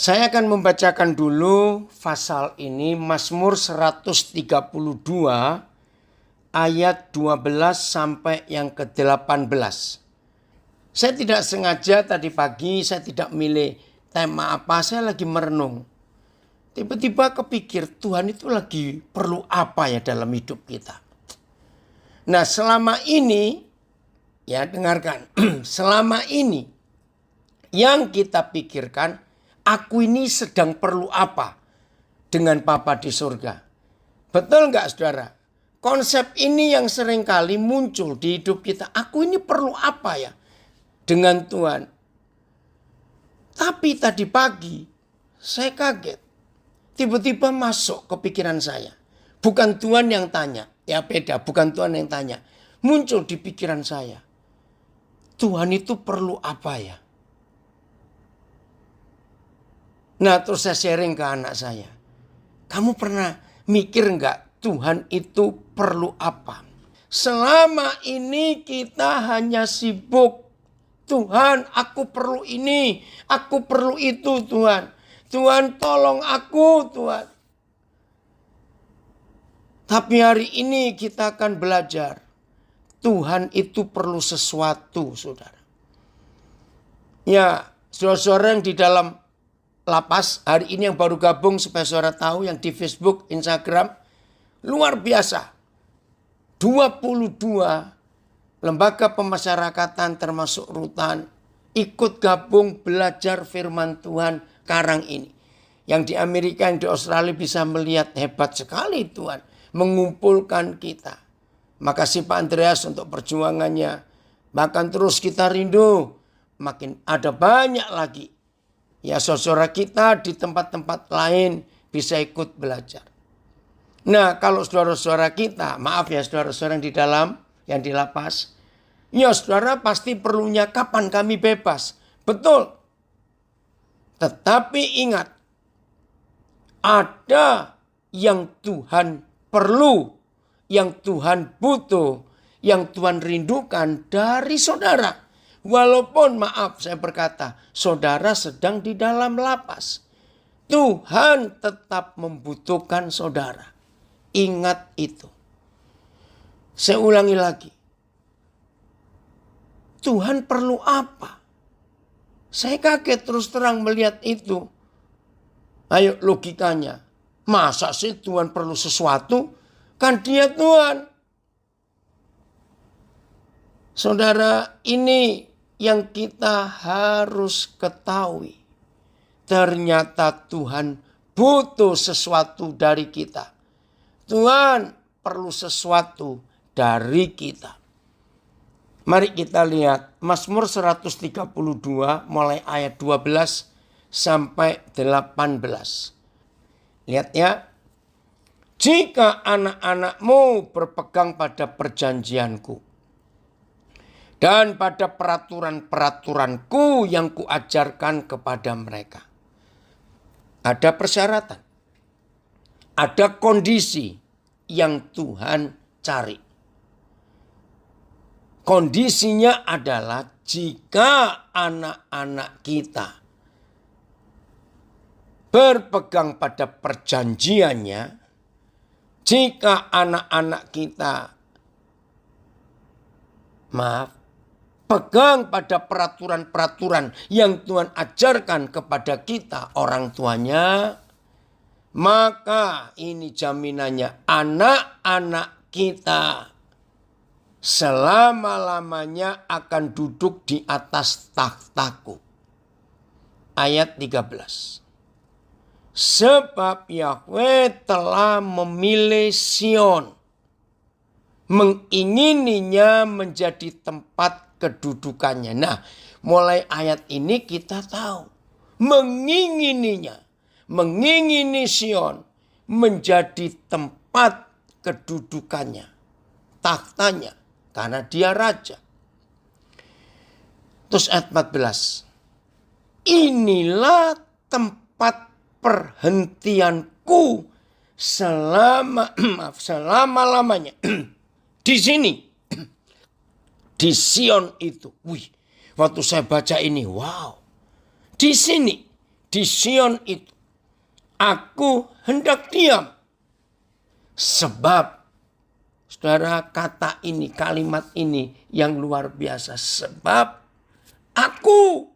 Saya akan membacakan dulu pasal ini, Mazmur 132 ayat 12 sampai yang ke-18. Saya tidak sengaja tadi pagi, saya tidak milih tema apa, saya lagi merenung. Tiba-tiba kepikir Tuhan itu lagi perlu apa ya dalam hidup kita. Nah selama ini, ya dengarkan, selama ini yang kita pikirkan, aku ini sedang perlu apa dengan Bapa di surga. Betul nggak saudara? Konsep ini yang seringkali muncul di hidup kita. Aku ini perlu apa ya dengan Tuhan. Tapi tadi pagi saya kaget. Tiba-tiba masuk ke pikiran saya. Bukan Tuhan yang tanya. Ya beda, bukan Tuhan yang tanya. Muncul di pikiran saya. Tuhan itu perlu apa ya? Nah terus saya sharing ke anak saya. Kamu pernah mikir nggak Tuhan itu perlu apa? Selama ini kita hanya sibuk. Tuhan aku perlu ini. Aku perlu itu Tuhan. Tuhan tolong aku Tuhan. Tapi hari ini kita akan belajar. Tuhan itu perlu sesuatu saudara. Ya saudara-saudara yang di dalam lapas hari ini yang baru gabung supaya saudara tahu yang di Facebook, Instagram. Luar biasa. 22 lembaga pemasyarakatan termasuk rutan ikut gabung belajar firman Tuhan karang ini. Yang di Amerika, yang di Australia bisa melihat hebat sekali Tuhan mengumpulkan kita. Makasih Pak Andreas untuk perjuangannya. Bahkan terus kita rindu. Makin ada banyak lagi. Ya saudara kita di tempat-tempat lain bisa ikut belajar. Nah kalau saudara-saudara kita, maaf ya saudara-saudara yang di dalam, yang di lapas. Ya saudara pasti perlunya kapan kami bebas. Betul. Tetapi ingat. Ada yang Tuhan perlu. Yang Tuhan butuh. Yang Tuhan rindukan dari saudara. Walaupun maaf saya berkata, saudara sedang di dalam lapas. Tuhan tetap membutuhkan saudara. Ingat itu. Saya ulangi lagi. Tuhan perlu apa? Saya kaget terus terang melihat itu. Ayo logikanya. Masa sih Tuhan perlu sesuatu? Kan dia Tuhan. Saudara, ini yang kita harus ketahui. Ternyata Tuhan butuh sesuatu dari kita. Tuhan perlu sesuatu dari kita. Mari kita lihat Mazmur 132 mulai ayat 12 sampai 18. Lihat ya. Jika anak-anakmu berpegang pada perjanjianku. Dan pada peraturan-peraturanku yang kuajarkan kepada mereka. Ada persyaratan. Ada kondisi yang Tuhan cari. Kondisinya adalah jika anak-anak kita berpegang pada perjanjiannya. Jika anak-anak kita pegang pada peraturan-peraturan yang Tuhan ajarkan kepada kita orang tuanya. Maka ini jaminannya anak-anak kita selama-lamanya akan duduk di atas takhtaku. Ayat 13. Sebab Yahweh telah memilih Sion. Mengingininya menjadi tempat kedudukannya. Nah mulai ayat ini kita tahu. Mengingininya. Mengingini Sion menjadi tempat kedudukannya. Takhtanya. Karena dia raja. Terus ayat 14. Inilah tempat perhentianku selama-lamanya. Di sini. Di Sion itu. Wih, waktu saya baca ini, wow. Di sini. di Sion itu. Aku hendak diam. Sebab, saudara, kata ini, kalimat ini yang luar biasa. Sebab aku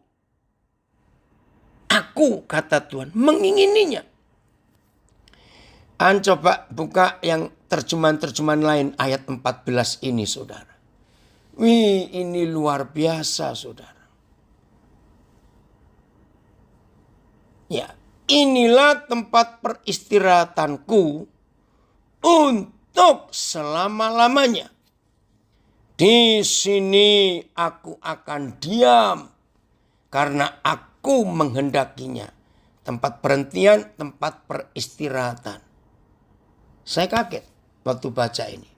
kata Tuhan, mengingininya. Coba buka yang terjemahan-terjemahan lain ayat 14 ini, saudara. Wih, ini luar biasa, saudara. Ya, inilah tempat peristirahatanku untuk selama-lamanya. Di sini aku akan diam karena aku menghendakinya. Tempat perhentian, tempat peristirahatan. Saya kaget waktu baca ini.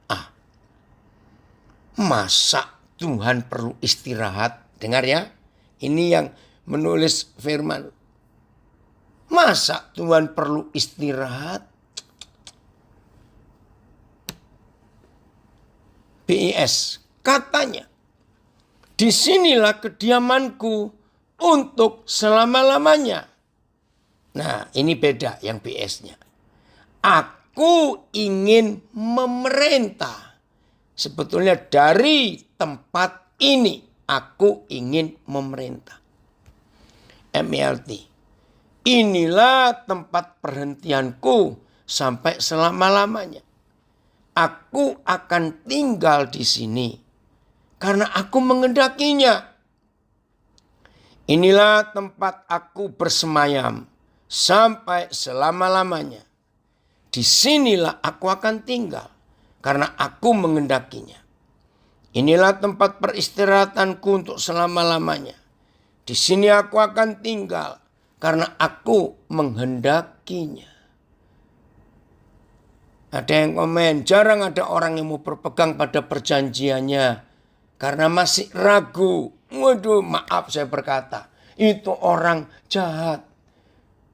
Masa Tuhan perlu istirahat? Dengar ya, ini yang menulis firman. Masa Tuhan perlu istirahat? BIS katanya, disinilah kediamanku untuk selama-lamanya. Nah, ini beda yang BS-nya. Aku ingin memerintah. Sebetulnya dari tempat ini aku ingin memerintah. MELT. Inilah tempat perhentianku sampai selama-lamanya. Aku akan tinggal di sini karena aku menghendakinya. Inilah tempat aku bersemayam sampai selama-lamanya. Disinilah aku akan tinggal karena aku menghendakinya. Inilah tempat peristirahatanku untuk selama-lamanya. Di sini aku akan tinggal karena aku menghendakinya. Ada yang komen, jarang ada orang yang mau berpegang pada perjanjiannya karena masih ragu. Waduh, maaf saya berkata, itu orang jahat.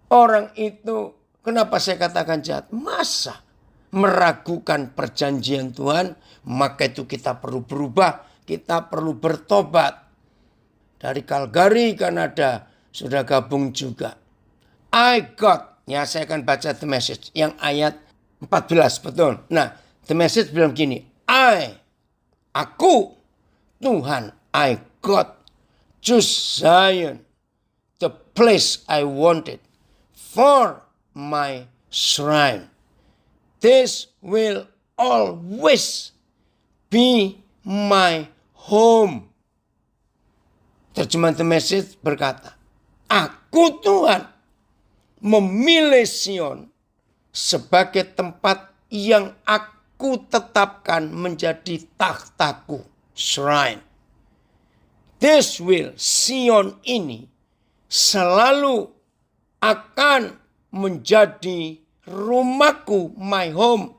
Orang itu, kenapa saya katakan jahat? Masa meragukan perjanjian Tuhan? Maka itu kita perlu berubah, kita perlu bertobat. Dari Calgary, Kanada, sudah gabung juga. I got, ya saya akan baca The Message, yang ayat 14, betul. Nah, The Message bilang gini, aku, Tuhan, I got, choose Zion, the place I wanted for my shrine. This will always be my home. Terjemahan The Message berkata, aku Tuhan memilih Sion sebagai tempat yang aku tetapkan menjadi takhtaku, shrine. This will, Sion ini selalu akan menjadi rumahku, my home.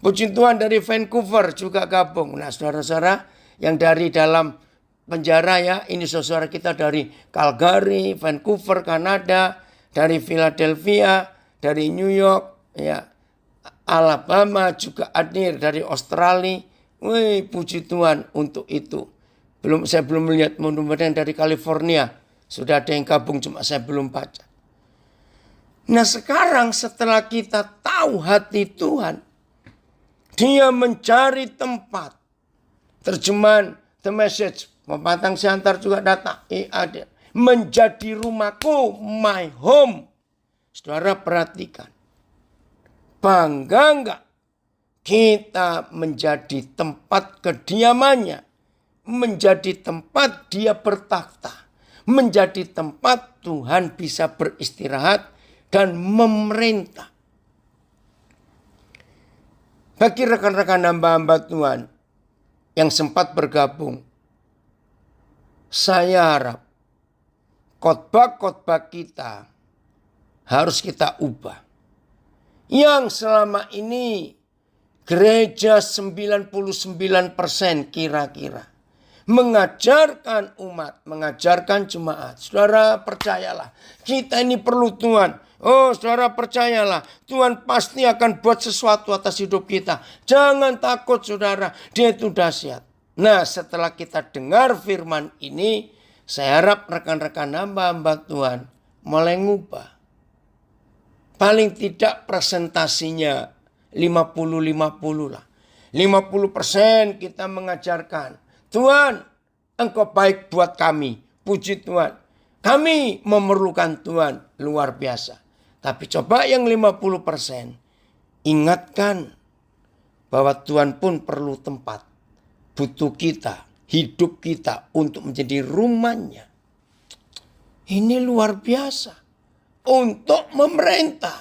Puji Tuhan, dari Vancouver juga gabung. Nah, saudara-saudara yang dari dalam penjara ya, ini saudara kita dari Calgary, Vancouver, Kanada, dari Philadelphia, dari New York, ya, Alabama juga hadir, dari Australia. Wih, puji Tuhan untuk itu. Saya belum melihat, mudah-mudahan dari California sudah ada yang gabung, cuma saya belum baca. Nah, sekarang setelah kita tahu hati Tuhan, Dia mencari tempat. Terjemahan The Message, Pepatang Siantar juga datang. Ada. Menjadi rumahku, my home. Saudara perhatikan. Bangga enggak kita menjadi tempat kediamannya. Menjadi tempat Dia bertakhta. Menjadi tempat Tuhan bisa beristirahat dan memerintah. Bagi rekan-rekan hamba-hamba Tuhan yang sempat bergabung, saya harap khotbah-khotbah kita harus kita ubah. Yang selama ini gereja 99% kira-kira mengajarkan umat, mengajarkan jemaat. Saudara percayalah, kita ini perlu Tuhan. Oh, saudara percayalah, Tuhan pasti akan buat sesuatu atas hidup kita. Jangan takut saudara, Dia itu dahsyat. Nah, setelah kita dengar firman ini, saya harap rekan-rekan hamba-hamba Tuhan mulai ngubah. Paling tidak presentasinya 50-50 lah. 50% kita mengajarkan, Tuhan, Engkau baik buat kami. Puji Tuhan. Kami memerlukan Tuhan luar biasa. Tapi coba yang 50%. Ingatkan bahwa Tuhan pun perlu tempat. Butuh kita, hidup kita untuk menjadi rumahnya. Ini luar biasa. Untuk memerintah.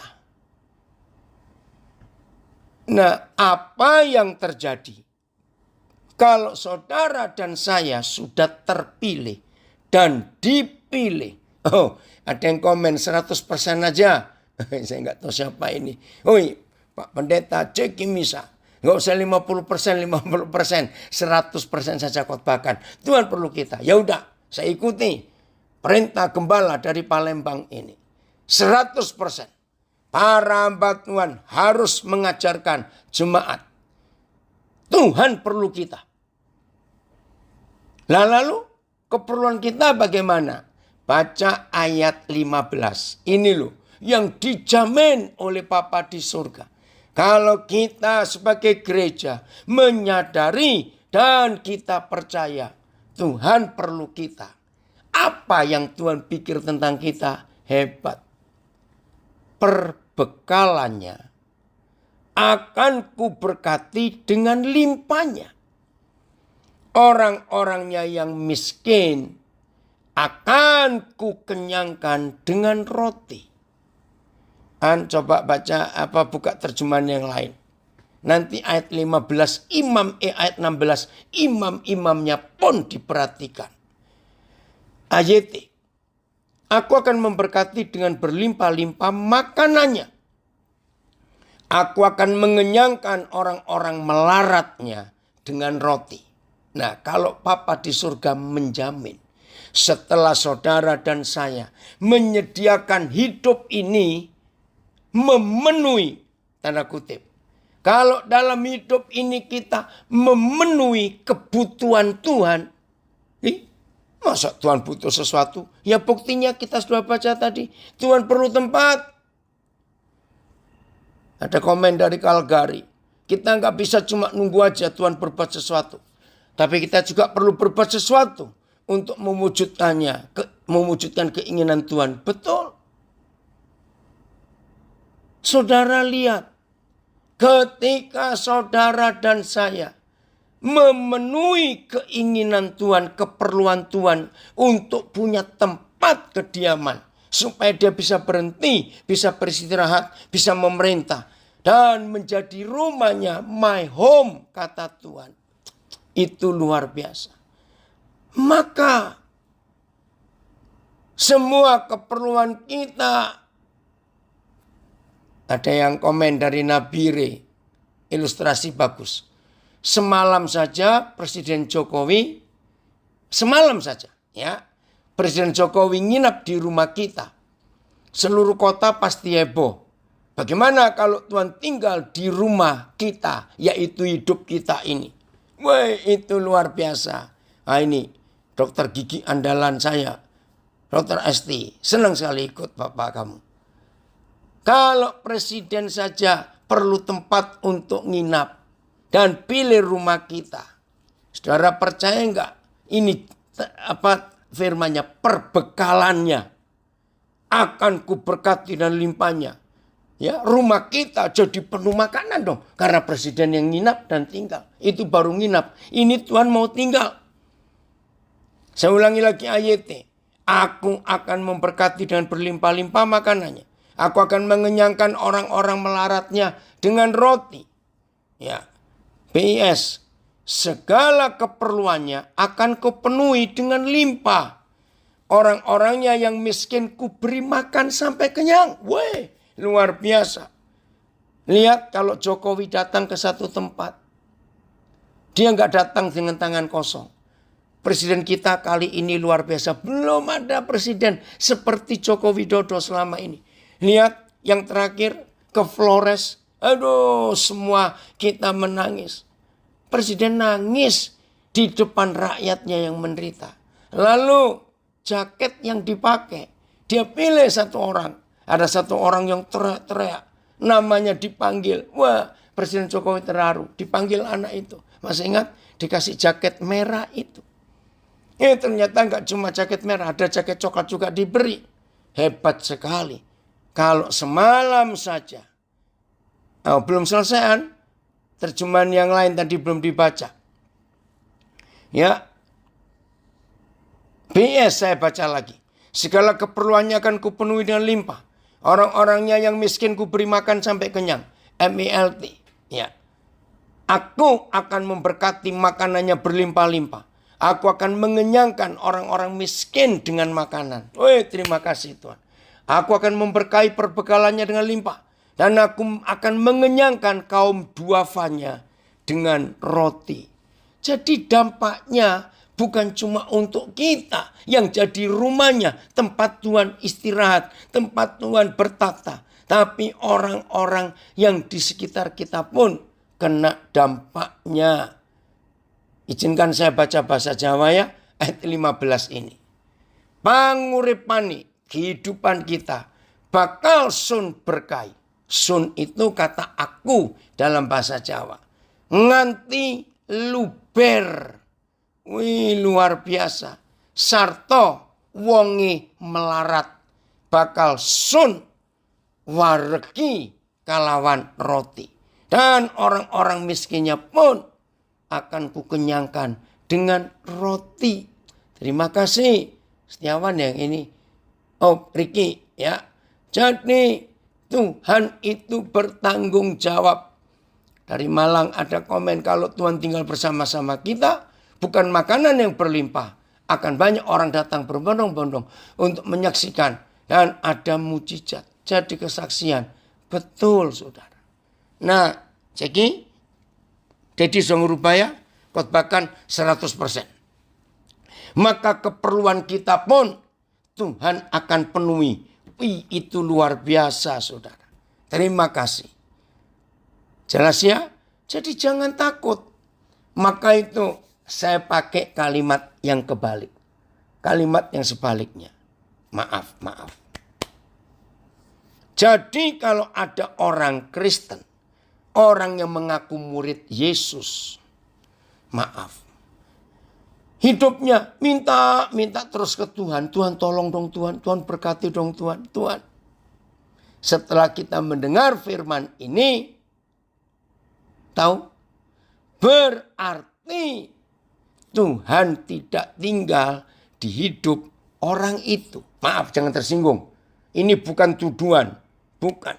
Nah, apa yang terjadi? Kalau saudara dan saya sudah terpilih dan dipilih. Oh, ada yang komen 100% aja. Saya nggak tahu siapa ini. Oi, Pak Pendeta Ceki Misa. Nggak usah 50%, 100% saja khotbahkan. Tuhan perlu kita. Ya udah, saya ikuti perintah gembala dari Palembang ini. 100%. Para hamba Tuhan harus mengajarkan jemaat. Tuhan perlu kita. Lalu keperluan kita bagaimana? Baca ayat 15. Ini loh yang dijamin oleh Bapa di surga. Kalau kita sebagai gereja menyadari dan kita percaya Tuhan perlu kita. Apa yang Tuhan pikir tentang kita? Hebat. Perbekalannya akan kuberkati dengan limpahnya. Orang-orangnya yang miskin akan kukenyangkan dengan roti. Coba baca buka terjemahan yang lain. Nanti ayat 15 ayat 16 imam-imamnya pun diperhatikan. Ayat aku akan memberkati dengan berlimpah-limpah makanannya. Aku akan mengenyangkan orang-orang melaratnya dengan roti. Nah, kalau Papa di surga menjamin setelah saudara dan saya menyediakan hidup ini memenuhi, tanda kutip. Kalau dalam hidup ini kita memenuhi kebutuhan Tuhan. Masa Tuhan butuh sesuatu? Ya buktinya kita sudah baca tadi. Tuhan perlu tempat. Ada komen dari Calgary. Kita nggak bisa cuma nunggu aja Tuhan berbuat sesuatu. Tapi kita juga perlu berbuat sesuatu untuk mewujudkannya. Mewujudkan keinginan Tuhan. Betul. Saudara lihat. Ketika saudara dan saya memenuhi keinginan Tuhan, keperluan Tuhan untuk punya tempat kediaman. Supaya dia bisa berhenti, bisa beristirahat, bisa memerintah. Dan menjadi rumahnya, my home, kata Tuhan. Itu luar biasa. Maka semua keperluan kita. Ada yang komen dari Nabire, ilustrasi bagus. Semalam saja Presiden Jokowi, semalam saja ya, Presiden Jokowi nginap di rumah kita. Seluruh kota pasti heboh. Bagaimana kalau Tuhan tinggal di rumah kita, yaitu hidup kita ini. Wah, itu luar biasa. Nah, ini dokter gigi andalan saya, Dokter Esti. Senang sekali ikut Bapak kamu. Kalau presiden saja perlu tempat untuk nginap dan pilih rumah kita. Saudara percaya enggak? Ini firmannya, perbekalannya akan kuberkati dan limpahnya. Ya, rumah kita jadi penuh makanan dong. Karena presiden yang nginap dan tinggal. Itu baru nginap. Ini Tuhan mau tinggal. Saya ulangi lagi ayatnya. Aku akan memberkati dengan berlimpah-limpah makanannya. Aku akan mengenyangkan orang-orang melaratnya dengan roti. Ya. PS. Segala keperluannya akan kupenuhi dengan limpah. Orang-orangnya yang miskin kuberi makan sampai kenyang. Weh, luar biasa. Lihat kalau Jokowi datang ke satu tempat. Dia nggak datang dengan tangan kosong. Presiden kita kali ini luar biasa. Belum ada presiden seperti Joko Widodo selama ini. Lihat yang terakhir ke Flores. Aduh, semua kita menangis. Presiden nangis di depan rakyatnya yang menderita. Lalu jaket yang dipakai Dia pilih satu orang. Ada satu orang yang teriak-teriak. Namanya dipanggil. Wah, Presiden Jokowi terharu. Dipanggil anak itu. Masih ingat? Dikasih jaket merah itu. Ternyata nggak cuma jaket merah. Ada jaket coklat juga diberi. Hebat sekali. Kalau semalam saja. Belum selesai. Terjemahan yang lain tadi belum dibaca. Ya. BS saya baca lagi. Segala keperluannya akan kupenuhi dengan limpah. Orang-orangnya yang miskin kuberi makan sampai kenyang. MILT. Ya. Aku akan memberkati makanannya berlimpah-limpah. Aku akan mengenyangkan orang-orang miskin dengan makanan. Terima kasih Tuhan. Aku akan memberkahi perbekalannya dengan limpah. Dan aku akan mengenyangkan kaum duafanya dengan roti. Jadi dampaknya bukan cuma untuk kita yang jadi rumahnya, tempat Tuhan istirahat, tempat Tuhan bertata. Tapi orang-orang yang di sekitar kita pun kena dampaknya. Izinkan saya baca bahasa Jawa ya, ayat 15 ini. Panguripani, kehidupan kita, bakal sun berkahi. Sun itu kata aku dalam bahasa Jawa. Nganti luber. Wih, luar biasa. Sarto wongi melarat. Bakal sun waregi kalawan roti. Dan orang-orang miskinnya pun akan kukenyangkan dengan roti. Terima kasih Setiawan yang ini. Ricky ya. Jadi Tuhan itu bertanggung jawab. Dari Malang ada komen kalau Tuhan tinggal bersama-sama kita. Bukan makanan yang berlimpah. Akan banyak orang datang berbondong-bondong untuk menyaksikan. Dan ada mujizat. Jadi kesaksian. Betul saudara. Nah, jadi Dedi Songurubaya khotbahkan 100%. Maka keperluan kita pun Tuhan akan penuhi. Itu luar biasa saudara. Terima kasih. Jelas ya? Jadi jangan takut. Maka itu saya pakai kalimat yang kebalik. Kalimat yang sebaliknya. Maaf. Jadi kalau ada orang Kristen. Orang yang mengaku murid Yesus. Maaf. Hidupnya minta terus ke Tuhan. Tuhan tolong dong Tuhan. Tuhan berkati dong Tuhan. Setelah kita mendengar firman ini. Tahu? Berarti Tuhan tidak tinggal di hidup orang itu. Maaf, jangan tersinggung. Ini bukan tuduhan. Bukan.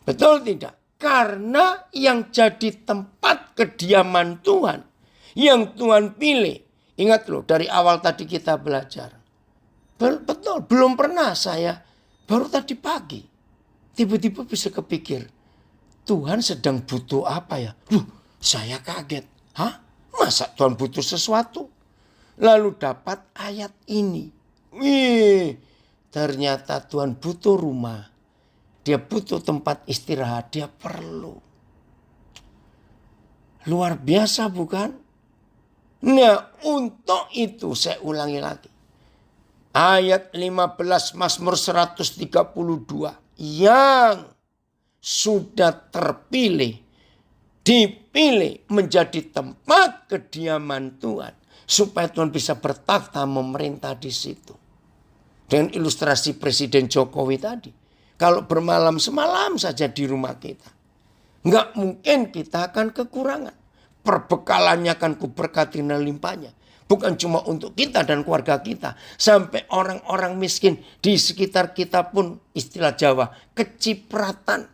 Betul tidak? Karena yang jadi tempat kediaman Tuhan. Yang Tuhan pilih. Ingat loh, dari awal tadi kita belajar. Betul, belum pernah saya. Baru tadi pagi. Tiba-tiba bisa kepikir. Tuhan sedang butuh apa ya? Saya kaget. Masa Tuhan butuh sesuatu? Lalu dapat ayat ini. Ternyata Tuhan butuh rumah. Dia butuh tempat istirahat. Dia perlu. Luar biasa bukan? Nah, untuk itu saya ulangi lagi. Ayat 15 Mazmur 132. Yang sudah terpilih. Dipilih menjadi tempat kediaman Tuhan. Supaya Tuhan bisa bertakhta memerintah di situ. Dengan ilustrasi Presiden Jokowi tadi. Kalau bermalam semalam saja di rumah kita. Nggak mungkin kita akan kekurangan. Perbekalannya akan kuberkati dan limpahnya. Bukan cuma untuk kita dan keluarga kita. Sampai orang-orang miskin di sekitar kita pun istilah Jawa. Kecipratan.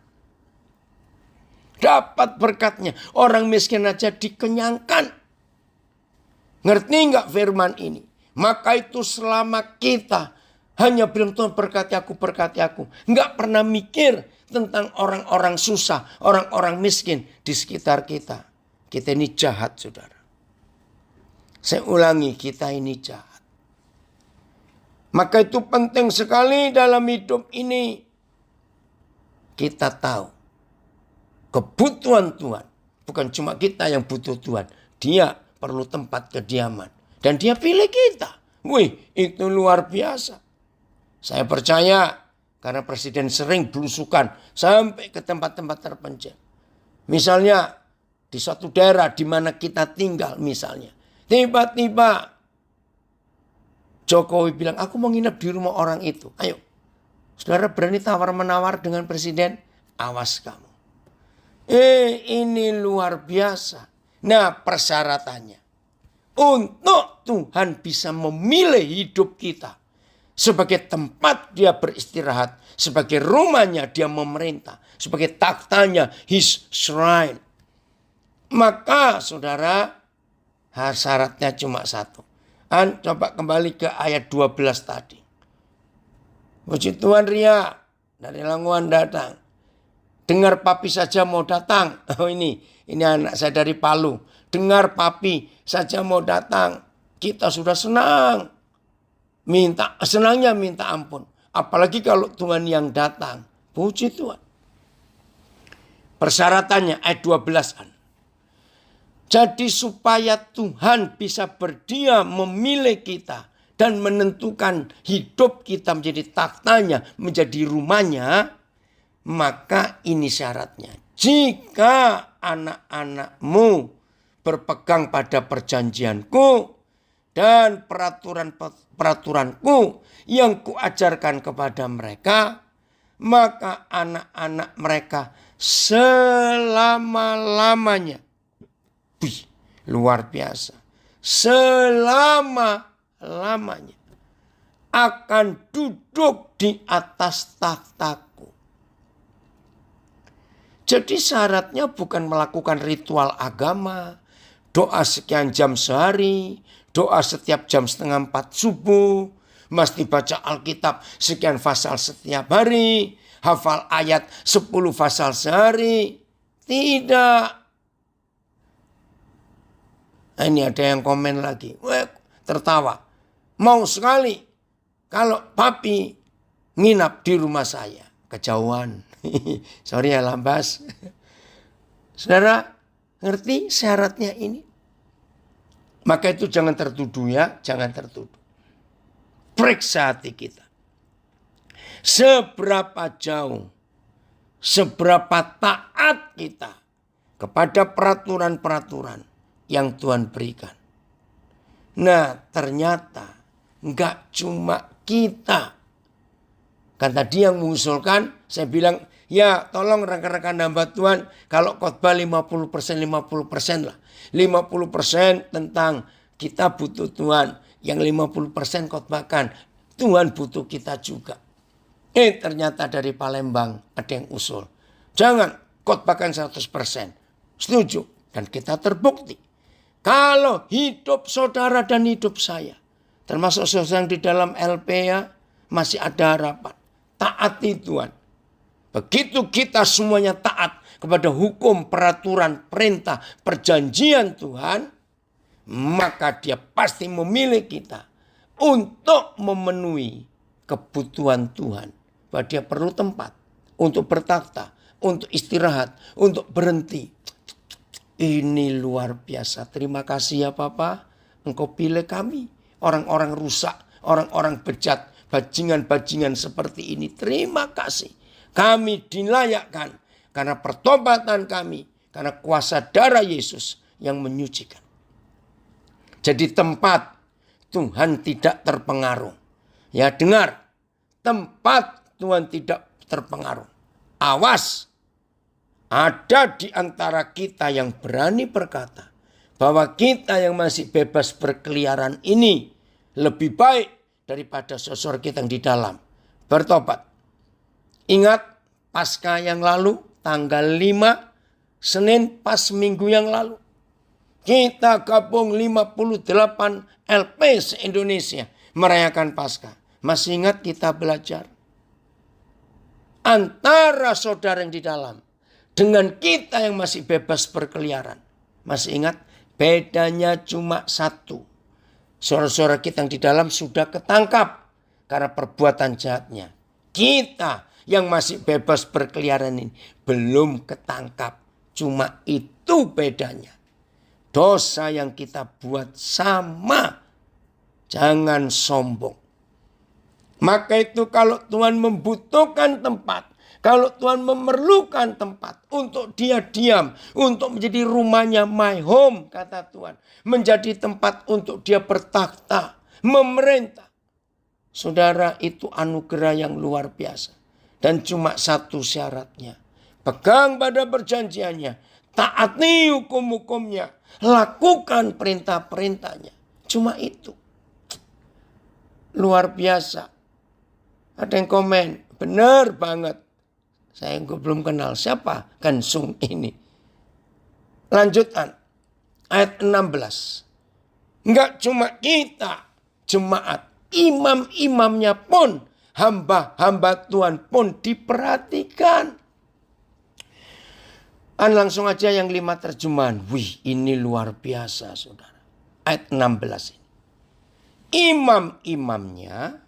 Dapat berkatnya. Orang miskin aja dikenyangkan. Ngerti nggak firman ini? Maka itu selama kita hanya bilang Tuhan berkati aku. Nggak pernah mikir tentang orang-orang susah, orang-orang miskin di sekitar kita. Kita ini jahat saudara. Saya ulangi, kita ini jahat. Maka itu penting sekali dalam hidup ini. Kita tahu kebutuhan Tuhan. Bukan cuma kita yang butuh Tuhan. Dia perlu tempat kediaman. Dan dia pilih kita. Itu luar biasa. Saya percaya karena presiden sering belusukan sampai ke tempat-tempat terpencil. Misalnya di suatu daerah di mana kita tinggal misalnya. Tiba-tiba Jokowi bilang, aku mau nginep di rumah orang itu. Ayo, saudara berani tawar-menawar dengan presiden? Awas kamu. Ini luar biasa. Nah, persyaratannya. Untuk Tuhan bisa memilih hidup kita. Sebagai tempat dia beristirahat. Sebagai rumahnya dia memerintah. Sebagai taktanya, his shrine. Maka saudara, syaratnya cuma satu. Coba kembali ke ayat 12 tadi. Puji Tuhan, Ria dari Languan datang. Dengar papi saja mau datang. Oh ini anak saya dari Palu. Dengar papi saja mau datang. Kita sudah senang. Senangnya minta ampun. Apalagi kalau Tuhan yang datang. Puji Tuhan. Persyaratannya ayat 12-an. Jadi supaya Tuhan bisa berdiam memilih kita dan menentukan hidup kita menjadi taktanya, menjadi rumahnya, maka ini syaratnya. Jika anak-anakmu berpegang pada perjanjianku dan peraturan-peraturanku yang kuajarkan kepada mereka, maka anak-anak mereka selama-lamanya. Wih, luar biasa. Selama-lamanya akan duduk di atas takhtaku. Jadi syaratnya bukan melakukan ritual agama, doa sekian jam sehari, doa setiap jam 3:30 subuh, mesti baca Alkitab sekian pasal setiap hari, hafal ayat 10 pasal sehari. Tidak. Ini ada yang komen lagi. Tertawa. Mau sekali kalau papi nginap di rumah saya. Kejauhan. Sorry ya Lambas. Saudara ngerti syaratnya ini? Maka itu jangan tertuduh ya. Jangan tertuduh. Periksa hati kita. Seberapa jauh. Seberapa taat kita kepada peraturan-peraturan yang Tuhan berikan. Nah ternyata enggak cuma kita. Kan tadi yang mengusulkan saya bilang ya tolong rekan-rekan hamba Tuhan kalau khotbah 50% 50% lah. 50% tentang kita butuh Tuhan. Yang 50% khotbahkan Tuhan butuh kita juga. Ternyata dari Palembang ada yang usul. Jangan khotbahkan 100%. Setuju. Dan kita terbukti. Kalau hidup saudara dan hidup saya. Termasuk saudara yang di dalam LP ya. Masih ada harapan. Taati Tuhan. Begitu kita semuanya taat kepada hukum, peraturan, perintah, perjanjian Tuhan. Maka dia pasti memilih kita. Untuk memenuhi kebutuhan Tuhan. Bahwa dia perlu tempat. Untuk bertakhta. Untuk istirahat. Untuk berhenti. Ini luar biasa. Terima kasih ya Papa. Engkau pilih kami. Orang-orang rusak. Orang-orang bejat. Bajingan-bajingan seperti ini. Terima kasih. Kami dilayakkan. Karena pertobatan kami. Karena kuasa darah Yesus yang menyucikan. Jadi tempat Tuhan tidak terpengaruh. Ya dengar. Tempat Tuhan tidak terpengaruh. Awas. Ada di antara kita yang berani berkata bahwa kita yang masih bebas berkeliaran ini lebih baik daripada saudara kita yang di dalam. Bertobat. Ingat Paskah yang lalu tanggal 5 Senin pas minggu yang lalu. Kita gabung 58 LP se-Indonesia merayakan Paskah. Masih ingat kita belajar? Antara saudara yang di dalam dengan kita yang masih bebas berkeliaran. Masih ingat? Bedanya cuma satu. Saudara-saudara kita yang di dalam sudah ketangkap. Karena perbuatan jahatnya. Kita yang masih bebas berkeliaran ini belum ketangkap. Cuma itu bedanya. Dosa yang kita buat sama. Jangan sombong. Maka itu kalau Tuhan membutuhkan tempat, kalau Tuhan memerlukan tempat untuk dia diam, untuk menjadi rumahnya, my home, kata Tuhan. Menjadi tempat untuk dia bertakhta, memerintah. Saudara, itu anugerah yang luar biasa. Dan cuma satu syaratnya. Pegang pada perjanjiannya, taati hukum-hukumnya, lakukan perintah-perintahnya. Cuma itu. Luar biasa. Ada yang komen, benar banget. Saya belum kenal siapa Gansung ini. Lanjutan. Ayat 16. Enggak cuma kita, jemaat. Imam-imamnya pun, hamba-hamba Tuhan pun diperhatikan. Langsung aja yang 5 terjemahan. Wih, ini luar biasa, saudara. Ayat 16 ini. Imam-imamnya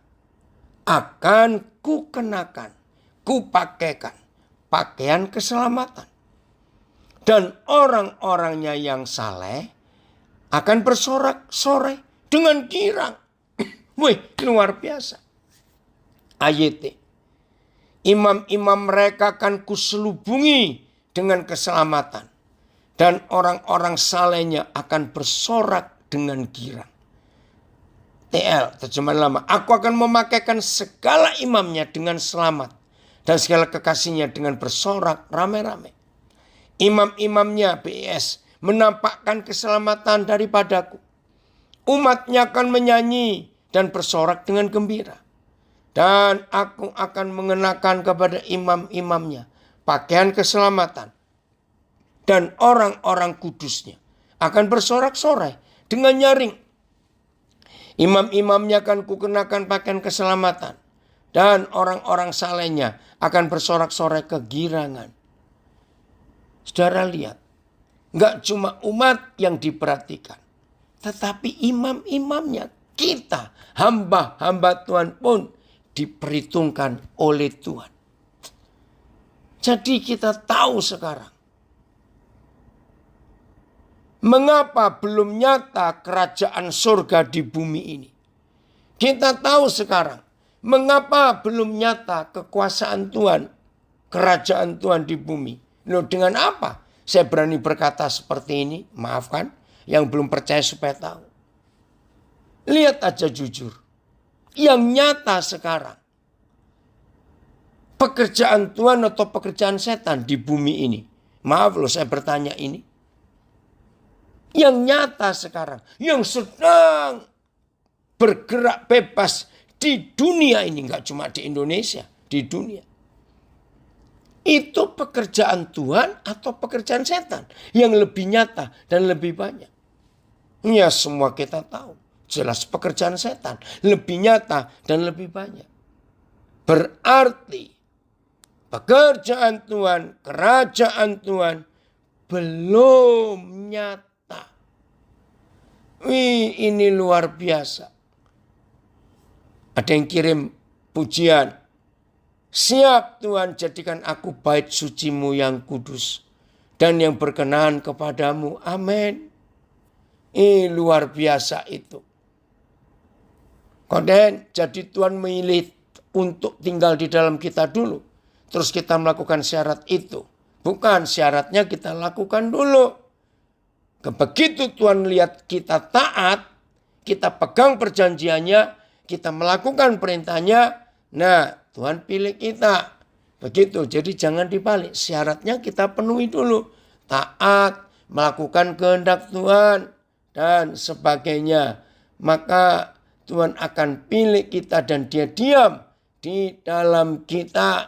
akan kukenakan, kupakaikan pakaian keselamatan. Dan orang-orangnya yang saleh akan bersorak-sorai dengan girang. Wih, luar biasa. Ayat. Imam-imam mereka akan kuselubungi dengan keselamatan. Dan orang-orang salehnya akan bersorak dengan girang. TL, terjemahan lama. Aku akan memakaikan segala imamnya dengan selamat. Dan segala kekasihnya dengan bersorak rame-rame. Imam-imamnya BIS menampakkan keselamatan daripadaku. Umatnya akan menyanyi dan bersorak dengan gembira. Dan aku akan mengenakan kepada imam-imamnya pakaian keselamatan. Dan orang-orang kudusnya akan bersorak-sorai dengan nyaring. Imam-imamnya akan kukenakan pakaian keselamatan. Dan orang-orang salehnya akan bersorak-sorai kegirangan. Saudara lihat. Enggak cuma umat yang diperhatikan. Tetapi imam-imamnya, kita, hamba-hamba Tuhan pun diperhitungkan oleh Tuhan. Jadi kita tahu sekarang. Mengapa belum nyata kerajaan surga di bumi ini? Kita tahu sekarang. Mengapa belum nyata kekuasaan Tuhan, kerajaan Tuhan di bumi? Loh, dengan apa saya berani berkata seperti ini? Maafkan, yang belum percaya supaya tahu. Lihat aja jujur. Yang nyata sekarang. Pekerjaan Tuhan atau pekerjaan setan di bumi ini. Maaf loh saya bertanya ini. Yang nyata sekarang, yang sedang bergerak bebas di dunia ini, enggak cuma di Indonesia, di dunia. Itu pekerjaan Tuhan atau pekerjaan setan yang lebih nyata dan lebih banyak. Ya semua kita tahu, jelas pekerjaan setan lebih nyata dan lebih banyak. Berarti pekerjaan Tuhan, kerajaan Tuhan belum nyata. Wih, ini luar biasa. Ada yang kirim pujian. Siap Tuhan, jadikan aku bait sucimu yang kudus dan yang berkenan kepadamu. Amin. Luar biasa itu. Kemudian jadi Tuhan memilih untuk tinggal di dalam kita dulu. Terus kita melakukan syarat itu. Bukan, syaratnya kita lakukan dulu. Begitu Tuhan lihat kita taat, kita pegang perjanjiannya, kita melakukan perintahnya, nah Tuhan pilih kita. Begitu, jadi jangan dibalik. Syaratnya kita penuhi dulu. Taat, melakukan kehendak Tuhan, dan sebagainya. Maka Tuhan akan pilih kita dan dia diam di dalam kita.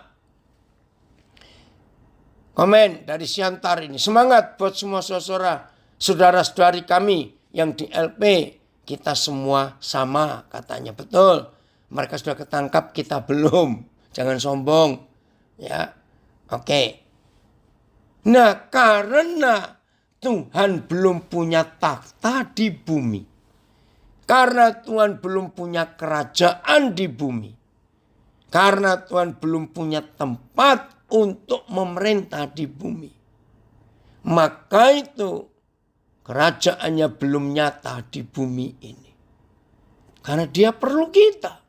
Komen dari Siantar ini. Semangat buat semua saudara-saudari kami yang di LP. Kita semua sama katanya. Betul. Mereka sudah ketangkap, kita belum. Jangan sombong. Ya. Oke. Nah, karena Tuhan belum punya takhta di bumi. Karena Tuhan belum punya kerajaan di bumi. Karena Tuhan belum punya tempat untuk memerintah di bumi. Maka itu kerajaannya belum nyata di bumi ini. Karena dia perlu kita.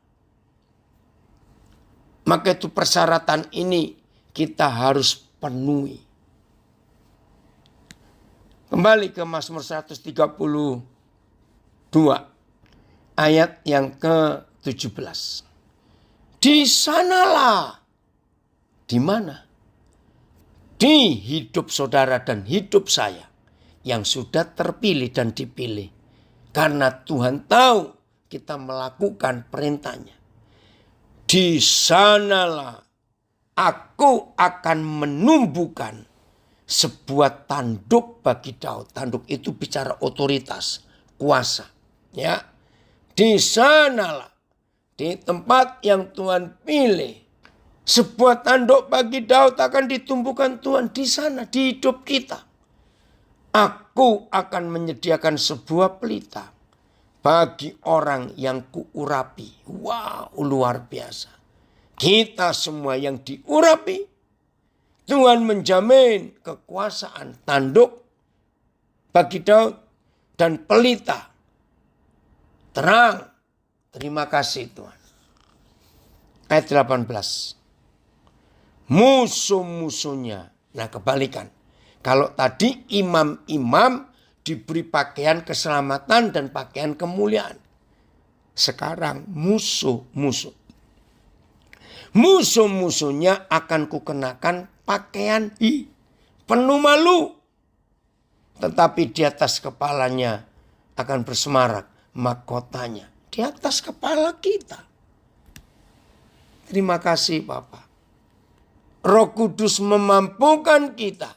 Maka itu persyaratan ini kita harus penuhi. Kembali ke Mazmur 132 ayat yang ke-17. Di sanalah, di mana? Di hidup saudara dan hidup saya yang sudah terpilih dan dipilih. Karena Tuhan tahu kita melakukan perintahnya. Di sanalah aku akan menumbuhkan sebuah tanduk bagi Daud. Tanduk itu bicara otoritas, kuasa. Ya, di sanalah, di tempat yang Tuhan pilih, sebuah tanduk bagi Daud akan ditumbuhkan Tuhan di sana, di hidup kita. Aku akan menyediakan sebuah pelita bagi orang yang kuurapi. Wow, luar biasa. Kita semua yang diurapi, Tuhan menjamin kekuasaan tanduk bagi Daud dan pelita. Terang. Terima kasih Tuhan. Ayat 18. Musuh-musuhnya. Nah, kebalikan. Kalau tadi imam-imam diberi pakaian keselamatan dan pakaian kemuliaan. Sekarang musuh-musuh. Musuh-musuhnya akan kukenakan pakaian penuh malu. Tetapi di atas kepalanya akan bersemarak mahkotanya. Di atas kepala kita. Terima kasih Bapak. Roh Kudus memampukan kita.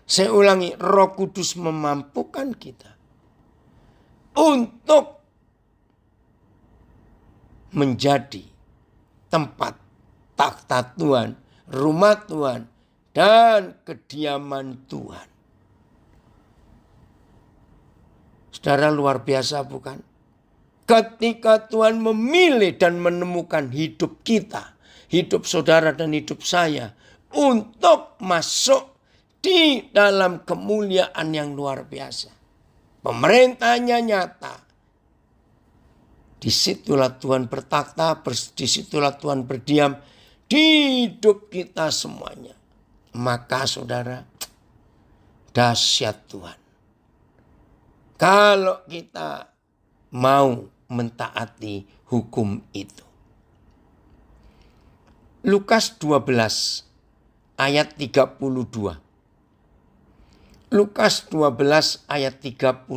Saya ulangi, Roh Kudus memampukan kita untuk menjadi tempat takhta Tuhan, rumah Tuhan, dan kediaman Tuhan. Saudara, luar biasa bukan? Ketika Tuhan memilih dan menemukan hidup kita, hidup saudara dan hidup saya, untuk masuk di dalam kemuliaan yang luar biasa. Pemerintahnya nyata. Disitulah Tuhan bertakhta, disitulah Tuhan berdiam di hidup kita semuanya. Maka saudara, dahsyat Tuhan. Kalau kita mau mentaati hukum itu. Lukas 12 ayat 32. Lukas 12 ayat 32.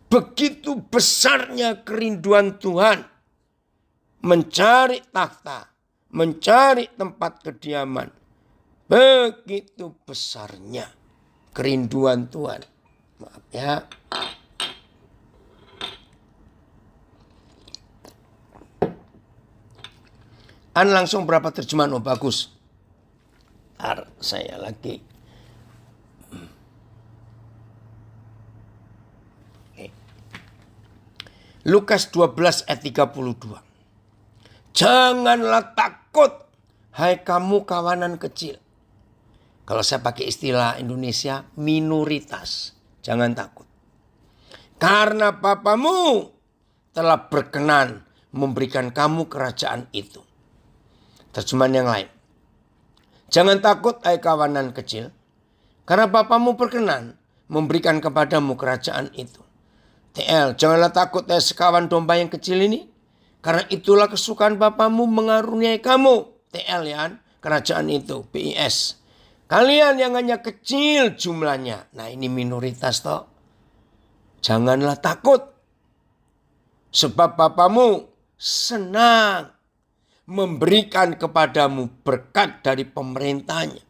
Begitu besarnya kerinduan Tuhan mencari takhta, mencari tempat kediaman. Begitu besarnya kerinduan Tuhan. Maaf ya. Langsung berapa terjemahan? Oh bagus. Ntar saya lagi. Lukas 12 ayat 32. Janganlah takut, hai kamu kawanan kecil. Kalau saya pakai istilah Indonesia, minoritas. Jangan takut. Karena Bapamu telah berkenan memberikan kamu kerajaan itu. Terjemahan yang lain. Jangan takut hai kawanan kecil. Karena Bapamu berkenan memberikan kepadamu kerajaan itu. TL, janganlah takut hai sekawan domba yang kecil ini. Karena itulah kesukaan Bapamu mengaruniai kamu. TL ya, kerajaan itu. BIS. Kalian yang hanya kecil jumlahnya. Nah ini minoritas toh. Janganlah takut. Sebab Bapamu senang memberikan kepadamu berkat dari pemerintahnya.